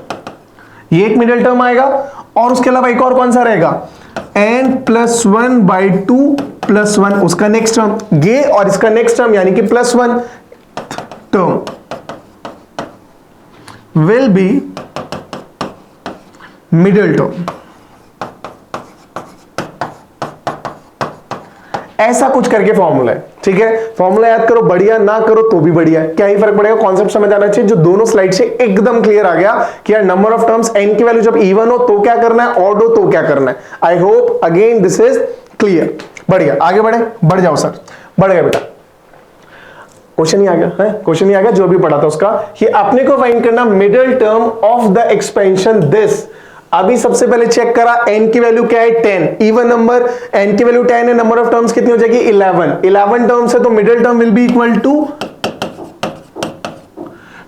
ये एक मिडिल टर्म आएगा। और उसके अलावा एक और कौन सा रहेगा, n + 1/2 + 1, उसका नेक्स्ट टर्म ये, और इसका नेक्स्ट टर्म यानी कि +1 term will be middle term। ऐसा कुछ करके फॉर्मूला है, ठीक है। फॉर्मूला याद करो, बढ़िया, ना करो तो भी बढ़िया, क्या ही फर्क पड़ेगा, कॉन्सेप्ट समझ आना चाहिए। जो दोनों स्लाइड से एकदम क्लियर आ गया कि यार नंबर ऑफ टर्म्स n की वैल्यू जब इवन हो तो क्या करना है, ऑड हो तो क्या करना है। I hope again this is clear. बढ़िया, आगे बढ़ जाओ सर, बढ़ गया बेटा। क्वेश्चन ही आ गया है, क्वेश्चन ही आ गया जो भी पढ़ा था उसका। ये अपने को फाइंड करना middle term of the expansion this. अभी सबसे पहले चेक करा n की वैल्यू क्या है, 10, इवन नंबर, n की वैल्यू 10 है, नंबर ऑफ टर्म्स कितनी हो जाएगी, 11 टर्म्स है, तो middle term will be equal to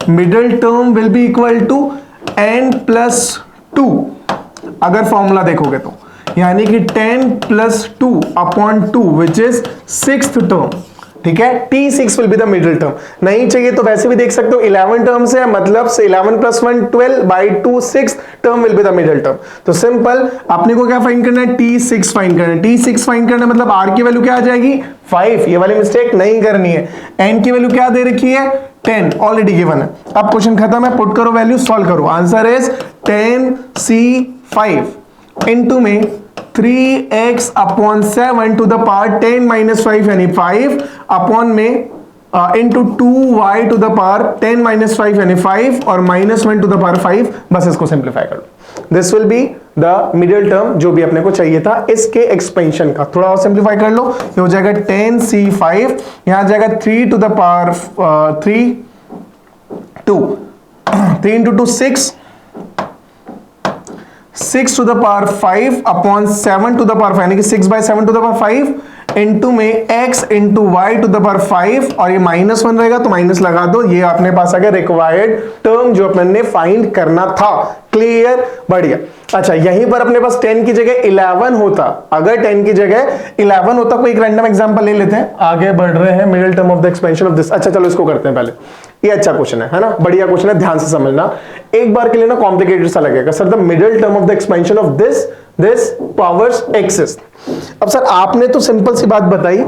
middle term will be equal to n+2 अगर फॉर्मूला देखोगे तो, यानी कि 10+2/2 विच इज 6th टर्म, ठीक है। T6 will be the middle term. नहीं चाहिए तो वैसे भी देख सकते हो 11 टर्म्स है, मतलब से 11 + 1 12/2 6 term will be the middle term. तो सिंपल अपने को क्या फाइंड करना है, T6 फाइंड करना है। T6 फाइंड करना मतलब R की वैल्यू क्या आ जाएगी 5, ये वाली मिस्टेक नहीं करनी है। N की वैल्यू क्या दे रखी है 10, ऑलरेडी गिवन है। अब क्वेश्चन खत्म है, पुट करो वैल्यू, सॉल्व करो। आंसर इज 10C5 इनटू में 3x/7 टू द पावर 10 - 5 यानी 5 अपॉन में into 2y to the power 10 - 5 यानी 5 और -1 टू द पावर 5। बस इसको सिंप्लीफाई कर लो। This will be the middle term जो भी अपने को चाहिए था इसके एक्सपेंशन का। थोड़ा और सिंप्लीफाई कर लो, ये हो जाएगा 10C5, यहां जाएगा 3 to the power 3 × 2 6 6 to the power 5 upon 7 to the power 5 यानी कि 6/7 टू द पावर 5 इंटू में x into y to the power 5 और ये -1 रहेगा तो माइनस लगा दो। ये अपने पास आ गया रिक्वायर्ड टर्म जो अपन ने फाइंड करना था। क्लियर, बढ़िया। अच्छा, यहीं पर अपने पास 10 की जगह 11 होता, अगर 10 की जगह 11 होता, कोई एक रैंडम एग्जांपल ले लेते हैं। आगे बढ़ रहे हैं, middle term of the expansion of this. अच्छा चलो इसको करते हैं पहले, ये अच्छा क्वेश्चन है ना, बढ़िया क्वेश्चन है, ध्यान से समझना। एक बार के लिए ना कॉम्प्लिकेटेड सा लगेगा, sir the middle term of the expansion of this powers exist. अब सर आपने तो सिंपल सी बात बताई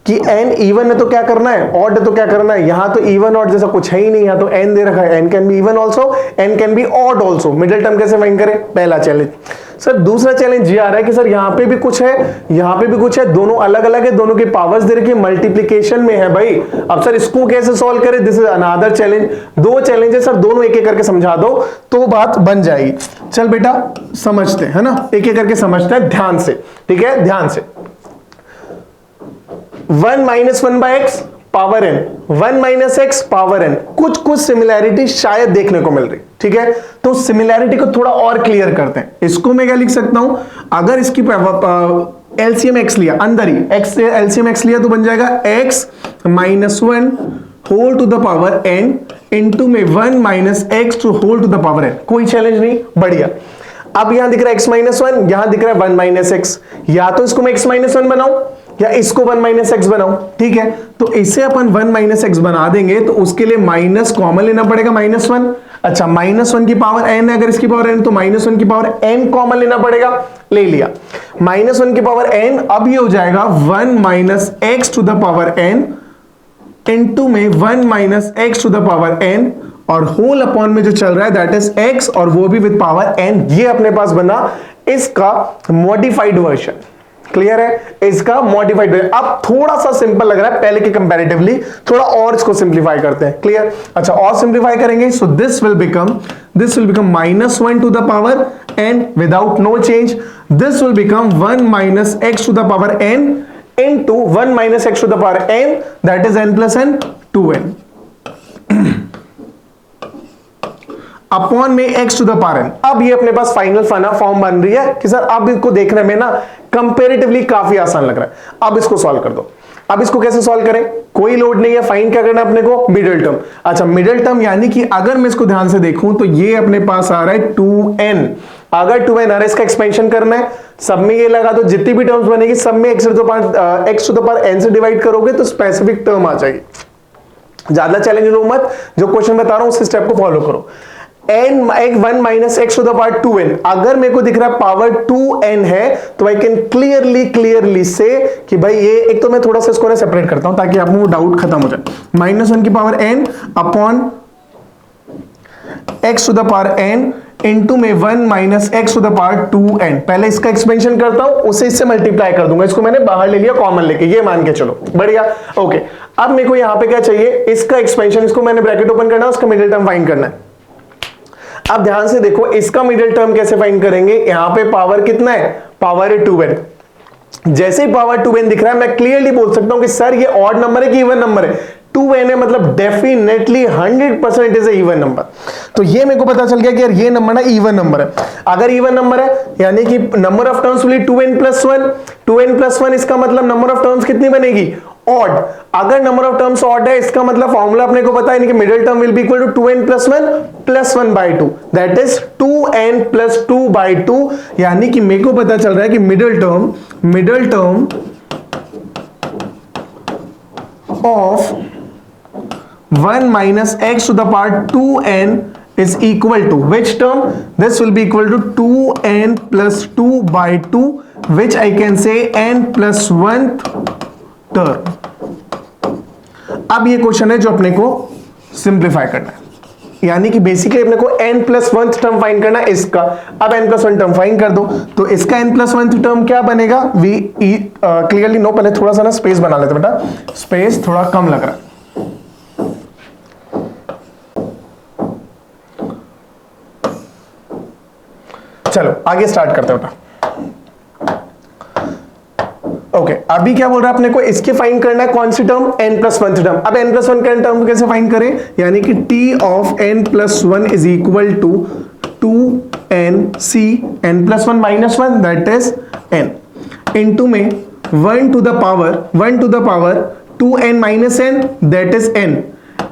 कि n इवन है तो क्या करना है, ऑड है तो क्या करना है। यहां तो इवन ऑड जैसा कुछ है ही नहीं, यहां तो n दे रखा है, n can be even also, n can be odd also. Middle term कैसे फाइंड करें, पहला चैलेंज। सर दूसरा चैलेंज ये आ रहा है कि सर यहां पे भी कुछ है, यहां पे भी कुछ है, दोनों अलग अलग है, दोनों की पावर्स दे रखी है, मल्टीप्लीकेशन में है भाई। अब सर इसको कैसे सॉल्व करें, दिस इज अनदर चैलेंज। दो चैलेंज है सर, दोनों एक एक करके समझा दो तो बात बन जाएगी। चल बेटा समझते हैं ना, एक एक करके समझते हैं ध्यान से, ठीक है, ध्यान से। 1 - 1/x power n, 1 - x power n, कुछ सिमिलैरिटी शायद देखने को मिल रही, ठीक है। तो सिमिलैरिटी को थोड़ा और क्लियर करते हैं। इसको मैं क्या लिख सकता हूं, अगर इसकी एलसीएम x लिया, अंदर ही x से एलसीएम x लिया तो बन जाएगा x - 1 whole to the power n into में 1 - x whole to the power n। कोई चैलेंज नहीं, बढ़िया। अब यहां दिख रहा है x - 1, यहां दिख रहा है 1 - x, या तो इसको मैं x - 1 बनाऊं या इसको 1 - x बनाऊं, ठीक है। तो इसे अपन 1 - x बना देंगे तो उसके लिए माइनस कॉमन लेना पड़ेगा, -1। अच्छा, -1 की पावर n है, अगर इसकी पावर n तो -1 की पावर n कॉमन लेना पड़ेगा, ले लिया। -1 की पावर n, अब ये हो जाएगा 1 - x to the power n into में 1 - x to the power n और होल अपॉन में जो चल रहा है दैट इज x और वो भी विद पावर n। ये अपने पास बना इसका मॉडिफाइड वर्जन। क्लियर है, इसका मॉडिफाइड। अब थोड़ा सा सिंपल लग रहा है पहले के कंपैरेटिवली, थोड़ा और इसको सिंप्लीफाई करते हैं। क्लियर, अच्छा और सिंप्लीफाई करेंगे so this will become -1 to the power n without no change. This will become 1 - x to the power n into 1 - x to the power n, that is n plus n 2n upon में x to the power n। अब ये अपने पास final form बन रही है कि sir अब इसको देखने में ना कंपैरेटिवली काफी आसान लग रहा है। अब इसको सॉल्व कर दो। अब इसको कैसे सॉल्व करें, कोई लोड नहीं है, फाइंड क्या करना है अपने को, मिडिल टर्म। अच्छा, मिडिल टर्म यानी कि अगर मैं इसको ध्यान से देखूं तो ये अपने पास आ रहा है 2n। अगर 2n आ रहा है, इसका एक्सपेंशन करना है, सब में ये लगा दो, जितनी भी टर्म्स बनेगी सब में x to the power n से डिवाइड करोगे तो स्पेसिफिक टर्म आ जाएगी। ज्यादा चैलेंज लो मत, जो क्वेश्चन बता रहा हूं उस स्टेप को फॉलो करो। n 1 - x to the power 2n, अगर मेरे को दिख रहा है पावर 2n है तो आई कैन क्लियरली से कि भाई ये, एक तो मैं थोड़ा सा इसको सेपरेट करता हूं ताकि आप वो डाउट खत्म हो जाए। -1 की power n upon x to the power n into में 1 - x to the power 2n। पहले इसका एक्सपेंशन करता हूं, उसे इससे मल्टीप्लाई कर दूंगा। इसको मैंने बाहर ले लिया कॉमन लेके, ये मान के चलो, बढ़िया, ओके। अब मेरे को यहां पे क्या चाहिए, इसका एक्सपेंशन, इसको मैंने ब्रैकेट ओपन करना है, उसका मिडिल टर्म फाइंड करना है। अब ध्यान से देखो इसका मिडिल टर्म कैसे फाइंड करेंगे, यहां पे पावर कितना है, पावर है 2n। जैसे ही पावर 2n दिख रहा है मैं क्लियरली बोल सकता हूं कि सर ये ऑड नंबर है कि इवन नंबर है। 2n है मतलब डेफिनेटली 100% इज इवन नंबर। तो ये मेरे को पता चल गया कि यार ये नंबर ना इवन नंबर है। अगर इवन नंबर है यानी कि number of terms will 2n + 1, 2n + 1 इसका मतलब नंबर ऑफ टर्म्स कितनी बनेगी, ऑड, अगर नंबर ऑफ टर्म्स ऑड है इसका मतलब फॉर्मूला अपने को पता है, यानी कि middle term will be equal to 2n plus 1 plus 1 by 2, that is 2n plus 2 by 2, यानी कि मेरे को पता चल रहा है कि middle term of 1 minus x to the power 2n is equal to which term? This will be equal to 2n plus 2 by 2, which I can say n plus 1th term. अब ये क्वेश्चन है जो अपने को simplify करना है, यानी कि बेसिकली अपने को n plus 1th term find करना है इसका। अब n प्लस 1 टर्म फाइंड कर दो, तो इसका n प्लस 1th टर्म क्या बनेगा? वी क्लियरली नो, पहले थोड़ा सा ना स्पेस बना लेते बेटा, स्पेस थोड़ा कम लग रहा है। चलो आगे स्टार्ट करते हैं बेटा। ओके, अभी क्या बोल रहा है अपने को? इसके फाइंड करना है कौन सी टर्म? n plus 1 term. अब n प्लस 1 का टर्म कैसे फाइंड करें? यानी कि t of n plus 1 is equal to 2nc n plus 1 minus 1 that is n into में 1 to the power 2n minus n that is n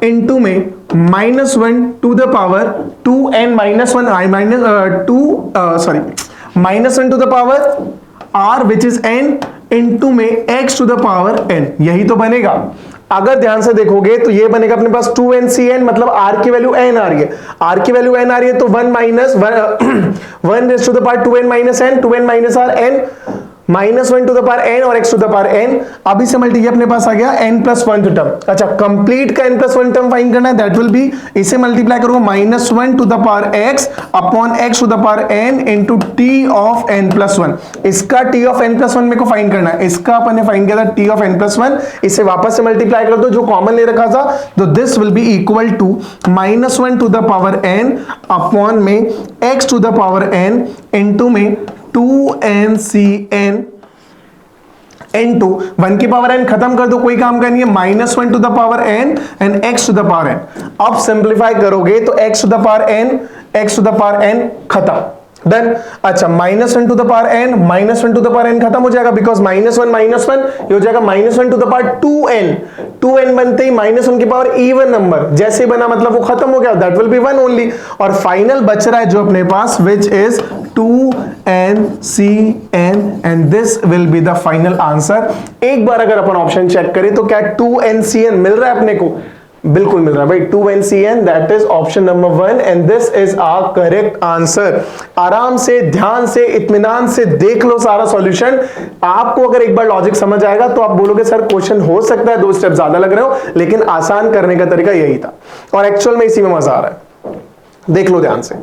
into में minus 1 to the power 2n minus 1 minus 1 to the power r which is n into में x to the power n, यही तो बनेगा। अगर ध्यान से देखोगे तो ये बनेगा अपने पास 2ncn, मतलब r की वैल्यू n आ रही है, r की वैल्यू n आ रही है तो 1 minus 1 raise to the power 2n minus n, 2n minus r n minus 1 to the power n और x to the power n। अभी से मल्टी अपने पास आ गया n प्लस 1 टर्म। अच्छा, कंप्लीट का n प्लस 1 टर्म फाइंड करना है, दैट विल बी, इसे मल्टीप्लाई करूंगा minus 1 to the power x upon x to the power n into t of n plus 1। इसका t ऑफ n प्लस 1 मेरे को find करना है, इसका अपन ने फाइंड किया था t ऑफ n प्लस 1, इसे वापस से मल्टीप्लाई कर दो, जो कॉमन ले रखा था, तो this will be equal to minus 1 to the power n upon में x to the power n into में 2ncn इनटू 1 की पावर n खत्म कर दो, कोई काम का नहीं है, minus 1 to the power n and x to the power n। अब सिंप्लीफाई करोगे तो x to the power n खत्म, डन। अच्छा, minus 1 to the power n खत्म हो जाएगा, बिकॉज माइनस 1 ये हो जाएगा minus 1 to the power 2n बनते ही माइनस 1 की पावर इवन नंबर जैसे बना, मतलब वो खत्म हो गया, दैट विल बी 1 ओनली। और फाइनल बच रहा है जो अपने पास, which is 2ncn and this will be the final answer. एक बार अगर अपन ऑप्शन चेक करें तो क्या 2ncn मिल रहा है अपने को? बिल्कुल मिल रहा है भाई, 2ncn, that is option number 1 and this is our correct answer. आराम से, ध्यान से, इत्मीनान से देख लो सारा सॉल्यूशन। आपको अगर एक बार लॉजिक समझ आएगा तो आप बोलोगे सर क्वेश्चन हो सकता है 2 स्टेप ज्यादा लग रहे हो, लेकिन आसान करने का तरीका यही था और एक्चुअल में इसी में मजा आ रहा है। देख लो ध्यान से,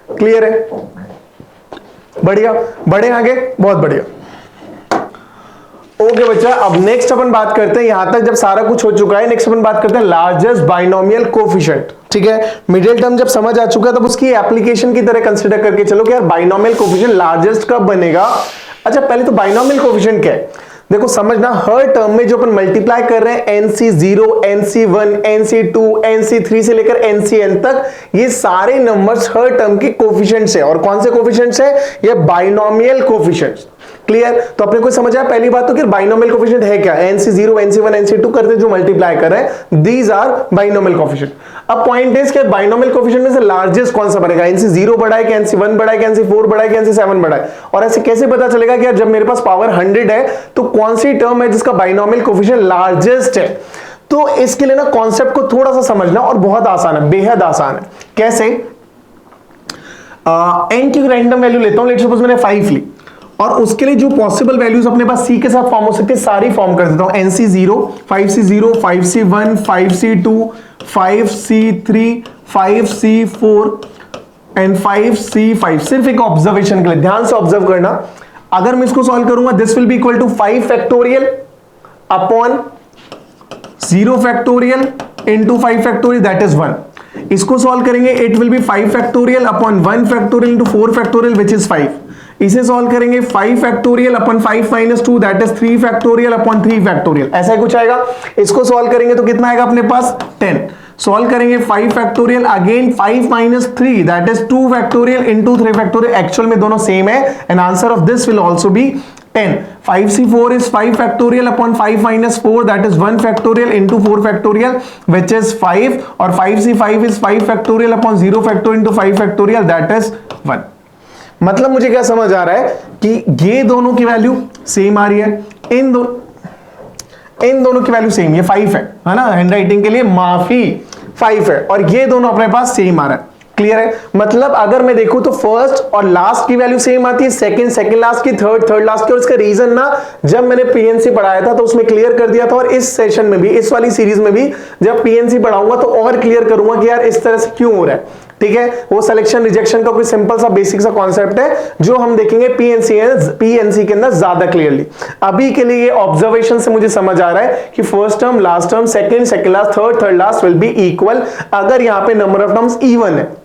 क्लियर है? बढ़िया, बढ़े आगे, बहुत बढ़िया। ओके बच्चा, अब नेक्स्ट अपन बात करते हैं, यहां तक जब सारा कुछ हो चुका है, नेक्स्ट अपन बात करते हैं लार्जेस्ट बाइनोमियल कोफिशिएंट। ठीक है, मिडिल टर्म जब समझ आ चुका है तब उसकी एप्लीकेशन की तरह कंसीडर करके चलो कि यार बाइनोमियल कोफिशिएंट लार्जेस्ट कब बनेगा। अच्छा, पहले तो बाइनोमियल कोफिशिएंट क्या है देखो समझना, हर टर्म में जो अपन मल्टीप्लाई कर रहे हैं NC0, NC1, NC2, NC3 से लेकर NCN तक, ये सारे नंबर्स हर टर्म के कोफिशिएंट्स है। और कौन से कोफिशिएंट्स है? ये बाइनोमियल कोफिशिएंट्स। क्लियर? तो अपने को समझ आया पहली बात तो कि बाइनोमियल कोफिशिएंट है क्या? NC0, NC1, NC2 करते जो मल्टीप्लाई कर रहे हैं, दीज आर बाइनोमियल कोफिशिएंट। अब पॉइंट इज कि बाइनोमियल कोफिशिएंट में से लार्जेस्ट कौन सा बनेगा? NC0 बड़ा है कि NC1 बड़ा है कि NC4 बड़ा है कि NC7 बड़ा है? और ऐसे कैसे पता चलेगा कि यार जब मेरे पास पावर 100 है तो कौन सी टर्म है जिसका बाइनोमियल कोफिशिएंट लार्जेस्ट है? तो इसके लिए ना कॉन्सेप्ट को थोड़ा सा समझना, और बहुत आसान है, बेहद आसान है। कैसे? n की रैंडम वैल्यू लेता हूं, लेट्स सपोज मैंने 5 ली, और उसके लिए जो पॉसिबल वैल्यूज अपने पास c के साथ फॉर्म हो सकती है सारी फॉर्म कर देता हूं। NC0, 5C0, 5C1, 5C2, 5C3, 5C4 and 5C5। सिर्फ एक ऑब्जर्वेशन के लिए ध्यान से ऑब्जर्व करना, अगर मैं इसको सॉल्व करूंगा this will be equal to 5 factorial upon 0 factorial into 5 factorial, that is 1। इसको सॉल्व करेंगे it will be 5 factorial upon 1 factorial into 4 factorial which is 5। इसे सॉल्व करेंगे 5 factorial upon 5 minus 2 that is 3 factorial upon 3 factorial, ऐसा कुछ आएगा। इसको solve करेंगे तो कितना आएगा अपने पास? 10। सॉल्व करेंगे 5 factorial again 5 minus 3 that is 2 factorial into 3 factorial, actual में दोनों सेम है and answer of this will also be 10. 5c4 is 5 factorial upon 5 minus 4, that is 1 factorial into 4 factorial, which is 5, और 5c5 is 5 factorial upon 0 factorial into 5 factorial, that is 1. मतलब मुझे क्या समझ आ रहा है कि ये दोनों की वैल्यू सेम आ रही है, इन दोनों की वैल्यू सेम, ये 5 है ना, हैंडराइटिंग के लिए माफी 5 है, और ये दोनों अपने पास सेम आ रहा है. क्लियर है? मतलब अगर मैं देखूं तो फर्स्ट और लास्ट की वैल्यू सेम आती है, सेकंड लास्ट की, थर्ड लास्ट की. और इसका रीजन ना, जब मैंने पीएनसी पढ़ाया था तो उसमें क्लियर कर दिया था, और इस सेशन में भी, इस वाली सीरीज में भी जब पीएनसी पढ़ाऊंगा तो और क्लियर करूंगा कि यार इस तरह से क्यों हो रहा है. ठीक है, वो सिलेक्शन रिजेक्शन का कोई सिंपल सा बेसिक सा कॉन्सेप्ट है जो हम देखेंगे पीएनसी के अंदर ज्यादा क्लियरली. अभी के लिए ऑब्जर्वेशन से मुझे समझ आ रहा है कि first term, last term, second last, third last will be equal अगर यहां पे नंबर ऑफ टर्म्स इवन है.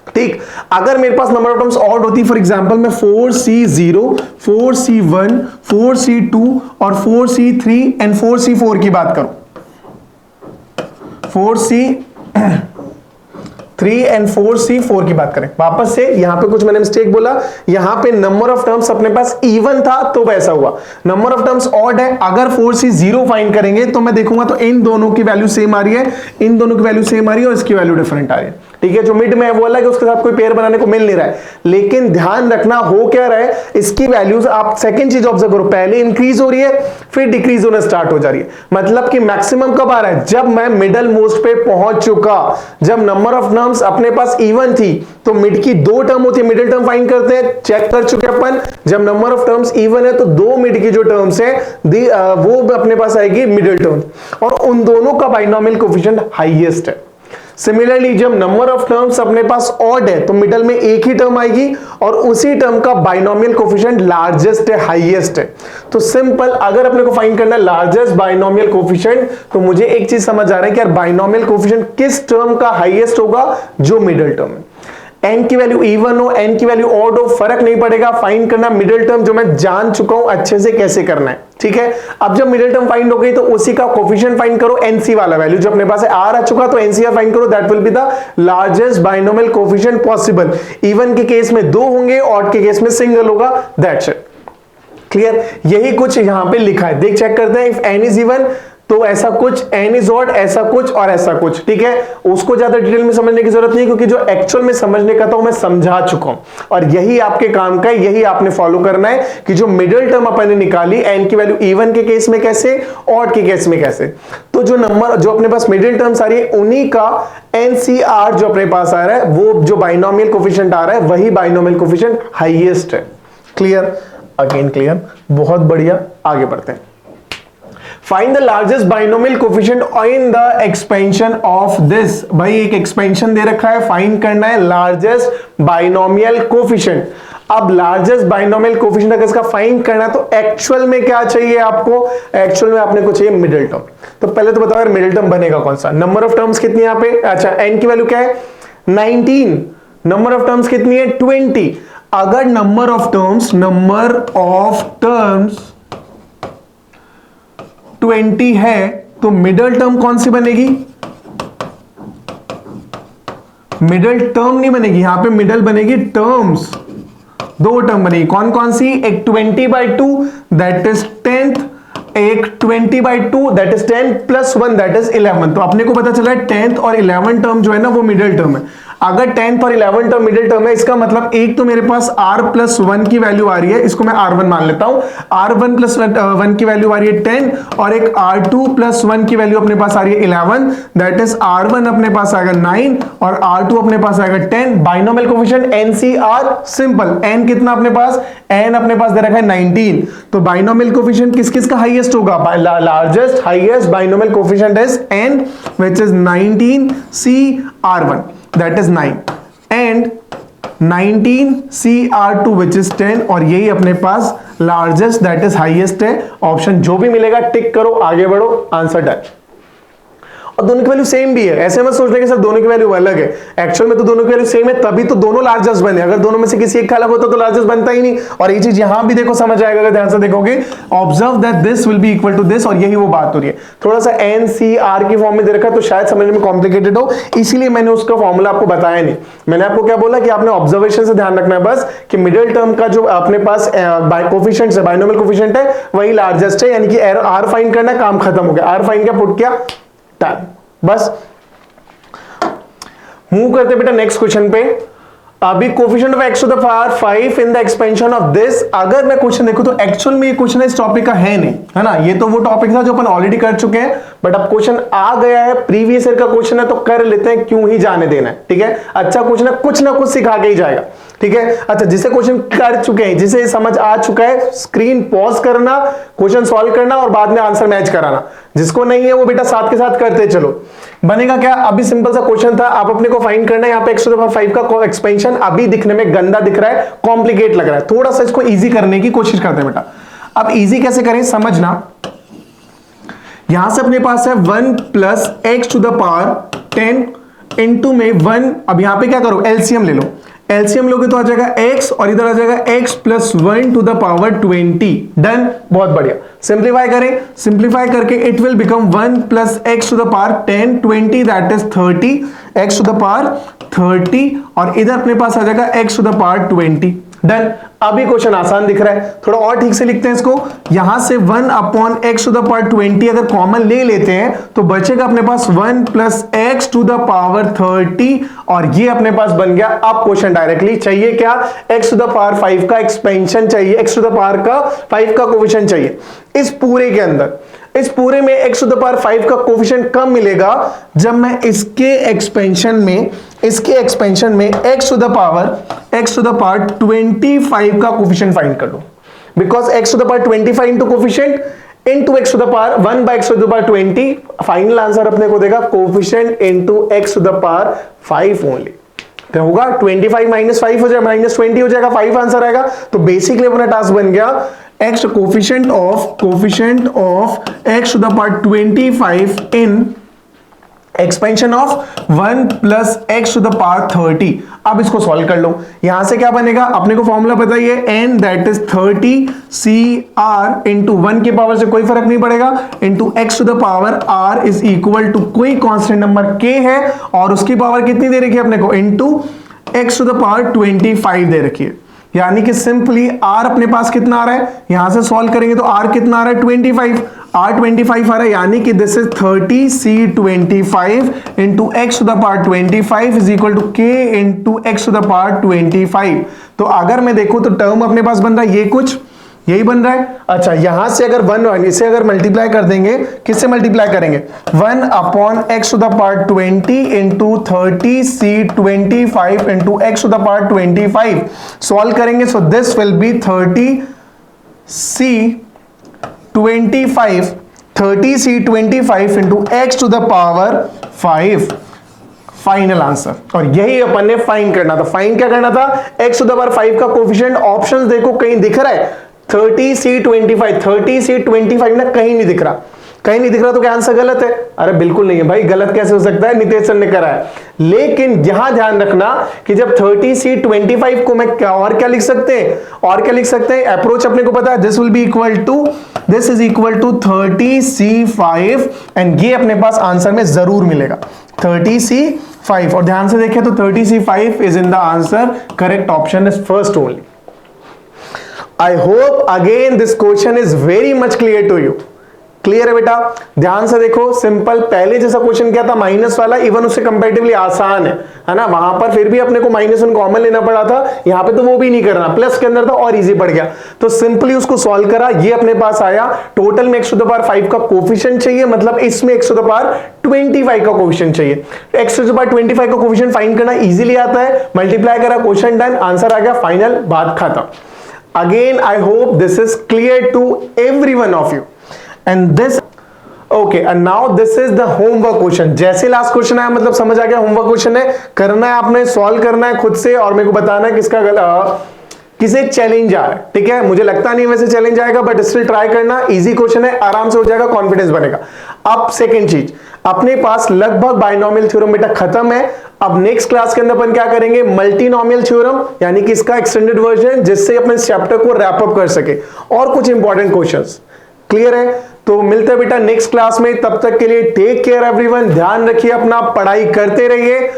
ठीक, अगर मेरे पास नंबर ऑफ टर्म्स ऑड होती, फॉर एग्जांपल मैं 4c0, 4c1, 4c2 और 4c3 एंड 4c4 की बात करूं, 4c3 एंड 4c4 की बात करें. वापस से यहां पे कुछ मैंने मिस्टेक बोला, यहां पे नंबर ऑफ टर्म्स अपने पास इवन था तो वैसा हुआ. नंबर ऑफ टर्म्स ऑड है, अगर 4c0 फाइंड करेंगे तो मैं देखूंगा तो इन दोनों की वैल्यू सेम आ रही है, इन दोनों की वैल्यू सेम आ रही है, और इसकी वैल्यू डिफरेंट आ रही है. ठीक है, जो मिड में है वो अलग है, उसके साथ कोई पेयर बनाने को मिल नहीं रहा है. लेकिन ध्यान रखना हो क्या रहा है, इसकी वैल्यूज आप सेकंड चीज ऑब्जर्व करो, पहले इंक्रीज हो रही है फिर डिक्रीज होना स्टार्ट हो जा रही है. मतलब कि मैक्सिमम कब आ रहा है, जब मैं मिडल मोस्ट पे पहुंच चुका. जब नंबर ऑफ टर्म्स अपने पास इवन थी तो मिड की 2 टर्म होती है, मिडिल टर्म फाइंड करते हैं, चेक कर चुके अपन. जब नंबर ऑफ टर्म्स इवन है तो 2 मिड की जो टर्म्स है वो अपने पास आएगी मिडिल टर्म, और उन दोनों का बाइनोमियल कोएफिशिएंट हाईएस्ट है. सिमिलरली जब नंबर ऑफ टर्म्स अपने पास ऑड है तो मिडल में एक ही टर्म आएगी और उसी टर्म का बाइनोमियल कोएफिशिएंट लार्जेस्ट है, हाईएस्ट है. तो सिंपल, अगर अपने को फाइंड करना है लार्जेस्ट बाइनोमियल कोएफिशिएंट, तो मुझे एक चीज समझ आ रहा है कि यार बाइनोमियल कोएफिशिएंट किस टर्म का हाईएस्ट होगा, जो मिडिल टर्म है. एन की वैल्यू इवन हो, एन की वैल्यू ऑड हो, फर्क नहीं पड़ेगा, फाइंड करना मिडिल टर्म, जो मैं जान चुका हूं अच्छे से कैसे करना है. ठीक है, अब जब मिडिल टर्म फाइंड हो गई तो उसी का कोएफिशिएंट फाइंड करो, एनसी वाला वैल्यू जो अपने पास है, आर आ चुका तो एनसीआर फाइंड करो, that will be the largest binomial coefficient possible. Even के केस में 2 होंगे, ऑड के केस में सिंगल होगा, दैट्स इट. क्लियर? यही कुछ यहां पे लिखा है, देख चेक करते हैं. इफ एन इज इवन तो ऐसा कुछ, एन इज ऑड ऐसा कुछ, और ऐसा कुछ. ठीक है, उसको ज्यादा डिटेल में समझने की जरूरत नहीं, क्योंकि जो एक्चुअल में समझने का था मैं समझा चुका हूं, और यही आपके काम का है, यही आपने फॉलो करना है कि जो मिडिल टर्म अपन ने निकाली, एन की वैल्यू इवन के केस में कैसे, ऑड के केस में कैसे, तो जो नंबर जो अपने पास मिडिल टर्म्स आ रही है उन्हीं का एनसीआर जो अपने पास आ रहा है, वो जो बाइनोमियल कोएफिशिएंट आ रहा है वही बाइनोमियल कोएफिशिएंट हाईएस्ट है. क्लियर? अगेन क्लियर, बहुत बढ़िया. आगे बढ़ते हैं. Find the largest binomial coefficient in the expansion of this. भाई एक एक्सपेंशन दे रखा है, फाइंड करना है लार्जेस्ट बाइनोमियल कोएफिशिएंट. अब लार्जेस्ट बाइनोमियल कोएफिशिएंट अगर इसका फाइंड करना है तो एक्चुअल में क्या चाहिए आपको, एक्चुअल में आपने को चाहिए मिडिल टर्म. तो पहले तो बताओ यार मिडिल टर्म बनेगा कौन सा. नंबर ऑफ टर्म्स कितनी यहां पे, अच्छा एन की वैल्यू क्या है 19, नंबर ऑफ टर्म्स कितनी है 20. अगर नंबर ऑफ टर्म्स 20 है तो मिडिल टर्म कौन सी बनेगी, मिडिल टर्म नहीं बनेगी, यहां पे मिडिल बनेगी टर्म्स. 2 टर्म बनेगी, कौन कौन सी, एक 20/2 दैट इज 10th, एक 20/2 दैट इज 10 + 1 दैट इज 11. तो अपने को पता चला है 10th और 11th टर्म जो है ना वो मिडिल टर्म है. अगर 10th और 11th टर्म मिडिल टर्म है, इसका मतलब एक तो मेरे पास r+1 की वैल्यू आ रही है, इसको मैं r1 मान लेता हूं. r1+1 की वैल्यू आ रही है 10, और एक r2+1 की वैल्यू अपने पास आ रही है 11, दैट इज r1 अपने पास आएगा 9 और r2 अपने पास आएगा 10. Binomial coefficient NCR simple, n कितना अपने पास, n अपने पास दे रखा है 19. तो बाइनोमियल कोएफिशिएंट किस किस का हाईएस्ट होगा, largest highest binomial coefficient is n which is 19CR1 that is 9 and 19CR2 which is 10, और यही अपने पास लार्जेस्ट दैट इज हाईएस्ट है. ऑप्शन जो भी मिलेगा टिक करो, आगे बढ़ो, आंसर डन. और दोनों की वैल्यू सेम भी है। ऐसे मत सोचने कि सर दोनों की वैल्यू अलग है, एक्चुअल में तो दोनों की वैल्यू सेम है, तभी तो दोनों लार्जेस्ट बने। अगर दोनों में से किसी एक का अलग होता तो लार्जेस्ट बनता ही नहीं। और ये चीज यहां भी देखो समझ आएगा अगर ध्यान से देखोगे, observe that this will be equal to this, और यही वो बात हो रही है। थोड़ा सा NCR की फॉर्म में दे रखा है तो शायद समझने में कॉम्प्लिकेटेड हो, इसीलिए मैंने उसका फॉर्मूला आपको बताया नहीं। मैंने आपको क्या बोला कि आपने ऑब्जर्वेशन से ध्यान रखना है बस कि मिडिल टर्म का जो अपने पास कोफिशिएंट है, बाइनोमियल कोफिशिएंट है, वही लार्जेस्ट है, यानी कि R फाइंड करना, काम खत्म हो गया। R फाइंड क्या, पुट किया, डन, बस। मूव करते बेटा नेक्स्ट क्वेश्चन पे। अभी coefficient of x to the power 5 in the expansion of this. अगर मैं क्वेश्चन देखूं तो एक्चुअल में ये क्वेश्चन इस टॉपिक का है नहीं, है ना, ये तो वो टॉपिक था जो अपन ऑलरेडी कर चुके हैं, बट अब क्वेश्चन आ गया है, प्रीवियस ईयर का क्वेश्चन है तो कर लेते हैं, क्यों ही जाने देना है, ठीक है। अच्छा क्वेश्चन है, कुछ ना कुछ सिखा के ही जाएगा, ठीक है। अच्छा जिसे क्वेश्चन कर चुके हैं, जिसे समझ आ चुका है, स्क्रीन पॉज करना, क्वेश्चन सॉल्व करना और बाद में आंसर मैच कराना। जिसको नहीं है वो बेटा साथ के साथ करते चलो। बनेगा क्या, अभी सिंपल सा क्वेश्चन था, आप अपने को फाइंड करना है यहाँ पे x टू द पावर 5 का एक्सपेंशन। अभी दिखने में गंदा दिख रहा है, कॉम्प्लिकेट लग रहा है, थोड़ा सा इसको इजी करने की कोशिश करते हैं बेटा। अब इजी कैसे करें समझना, यहां से अपने पास है 1 plus x to the power 10 into में 1। अब यहां पे क्या करो, एलसीएम ले लो, एलसीएम लोगे तो आ जाएगा x और इधर आ जाएगा x plus 1 to the power 20। Done, बहुत बढ़िया। सिंप्लीफाई करें, सिंप्लीफाई करके it will become 1 plus x to the power 10 20 that is 30, x to the power 30 और इधर अपने पास आ जाएगा x to the power 20। Done, अभी क्वेश्चन आसान दिख रहा है, थोड़ा और ठीक से लिखते हैं इसको। यहां से 1 upon x to the power 20 अगर कॉमन ले लेते हैं तो बचेगा अपने पास 1 plus x to the power 30 और ये अपने पास बन गया। अब क्वेश्चन डायरेक्टली चाहिए क्या, एक्स टू द पावर 5 का एक्सपेंशन चाहिए, एक्स टू द पावर का 5 का कोफिशिएंट चाहिए। इस पूरे के अंदर, इस पूरे में x टू द पावर 5 का कोफिशिएंट कब मिलेगा, जब मैं इसके एक्सपेंशन में x टू द पावर 25 का कोफिशिएंट फाइंड कर लो। Because x to the power 25 into coefficient into x to the power 1 by x to the power 20, final answer अपने को देगा coefficient into x to the power 5 only. तो होगा 25 minus 5 हो जाएगा, माइनस 20 हो जाएगा, 5 आंसर आएगा। तो बेसिकली अपना टास्क बन गया x coefficient of x to the power 25 in expansion of 1 plus x to the power 30। अब इसको सॉल्व कर लो, यहां से क्या बनेगा, अपने को फॉर्मूला पता ही है, n that is 30 CR into 1 के पावर से कोई फर्क नहीं पड़ेगा into x to the power r is equal to कोई कांस्टेंट नंबर k है और उसकी पावर कितनी दे रखी है अपने को, into x to the power 25 दे रखी है। यानी कि सिंपली r अपने पास कितना आ रहा है, यहां से सॉल्व करेंगे तो r कितना आ रहा है 25, r25 आ रहा है, यानी कि this is 30 C25 into x to the power 25 is equal to k into x to the power 25। तो अगर मैं देखूं तो टर्म अपने पास बन रहा है ये कुछ यही बन रहा है। अच्छा यहां से अगर 1 इसे अगर मल्टीप्लाई कर देंगे, किससे मल्टीप्लाई करेंगे, 1 upon x to the power 20 into 30 C25 into x to the power 25 solve करेंगे। So this will be 30 C25 into x to the power 5, final answer. और यही अपन ने फाइंड करना था। फाइंड क्या करना था, x टू द पावर 5 का कोफिशिएंट। ऑप्शंस देखो कहीं दिख रहा है 30 C25 ना कहीं नहीं दिख रहा, कहीं नहीं दिख रहा, तो क्या आंसर गलत है, अरे बिल्कुल नहीं है भाई, गलत कैसे हो सकता है, नितेश सर ने करा है। लेकिन यहां ध्यान रखना कि जब 30 C25 को मैं क्या लिख सकते हैं, अप्रोच अपने को पता है, this will be equal to, this is equal to 30 C5 and ये अपने पास आंसर में जरूर मिलेगा 30 C5। और ध्यान से देखें तो 30 C5 is in the answer, correct option is first only. I hope again this question is very much clear to you। Clear है बेटा, ध्यान से देखो, सिंपल पहले जैसा क्वेश्चन क्या था माइनस वाला, इवन उससे कंपैरेटिवली आसान है ना, वहां पर फिर भी अपने को -1 कॉमन लेना पड़ा था, यहाँ पे तो वो भी नहीं करना, प्लस के अंदर था और इजी पड़ गया। तो सिंपली उसको सॉल्व करा, ये अपने पास आया। टोटल में x टू द पावर 5 का कोफिशिएंट चाहिए, मतलब इसमें x टू द पावर 25 का कोफिशिएंट चाहिए। x टू द पावर 25 का कोफिशिएंट फाइंड करना इजीली आता है, मल्टीप्लाई करा, क्वेश्चन डन, आंसर आ गया, फाइनल, बात खत्म। Again, I hope this is clear to every one of you. And this, okay, and now this is the homework question. जैसे लास्ट क्वेश्चन आया मतलब समझ आ गया, होमवर्क क्वेश्चन है, करना है आपने, सॉल्व करना है खुद से और मेरे को बताना है किसे चैलेंज आ रहा है, ठीक है। मुझे लगता नहीं वैसे चैलेंज आएगा, बट स्टिल ट्राई करना, इजी क्वेश्चन है, आराम से हो जाएगा, कॉन्फिडेंस बनेगा। अब सेकंड चीज, अपने पास लगभग बाइनोमियल थ्योरम बेटा खत्म है। अब नेक्स्ट क्लास के अंदर अपन क्या करेंगे, मल्टीनोमियल थ्योरम, यानी कि इसका एक्सटेंडेड वर्जन, जिससे अपने इस चैप्टर को रैप अप कर सके, और कुछ इंपॉर्टेंट क्वेश्चंस। क्लियर है? तो मिलते हैं बेटा नेक्स्ट क्लास में, तब तक के लिए टेक केयर एवरीवन, ध्यान रखिए अपना, पढ़ाई करते रहिए।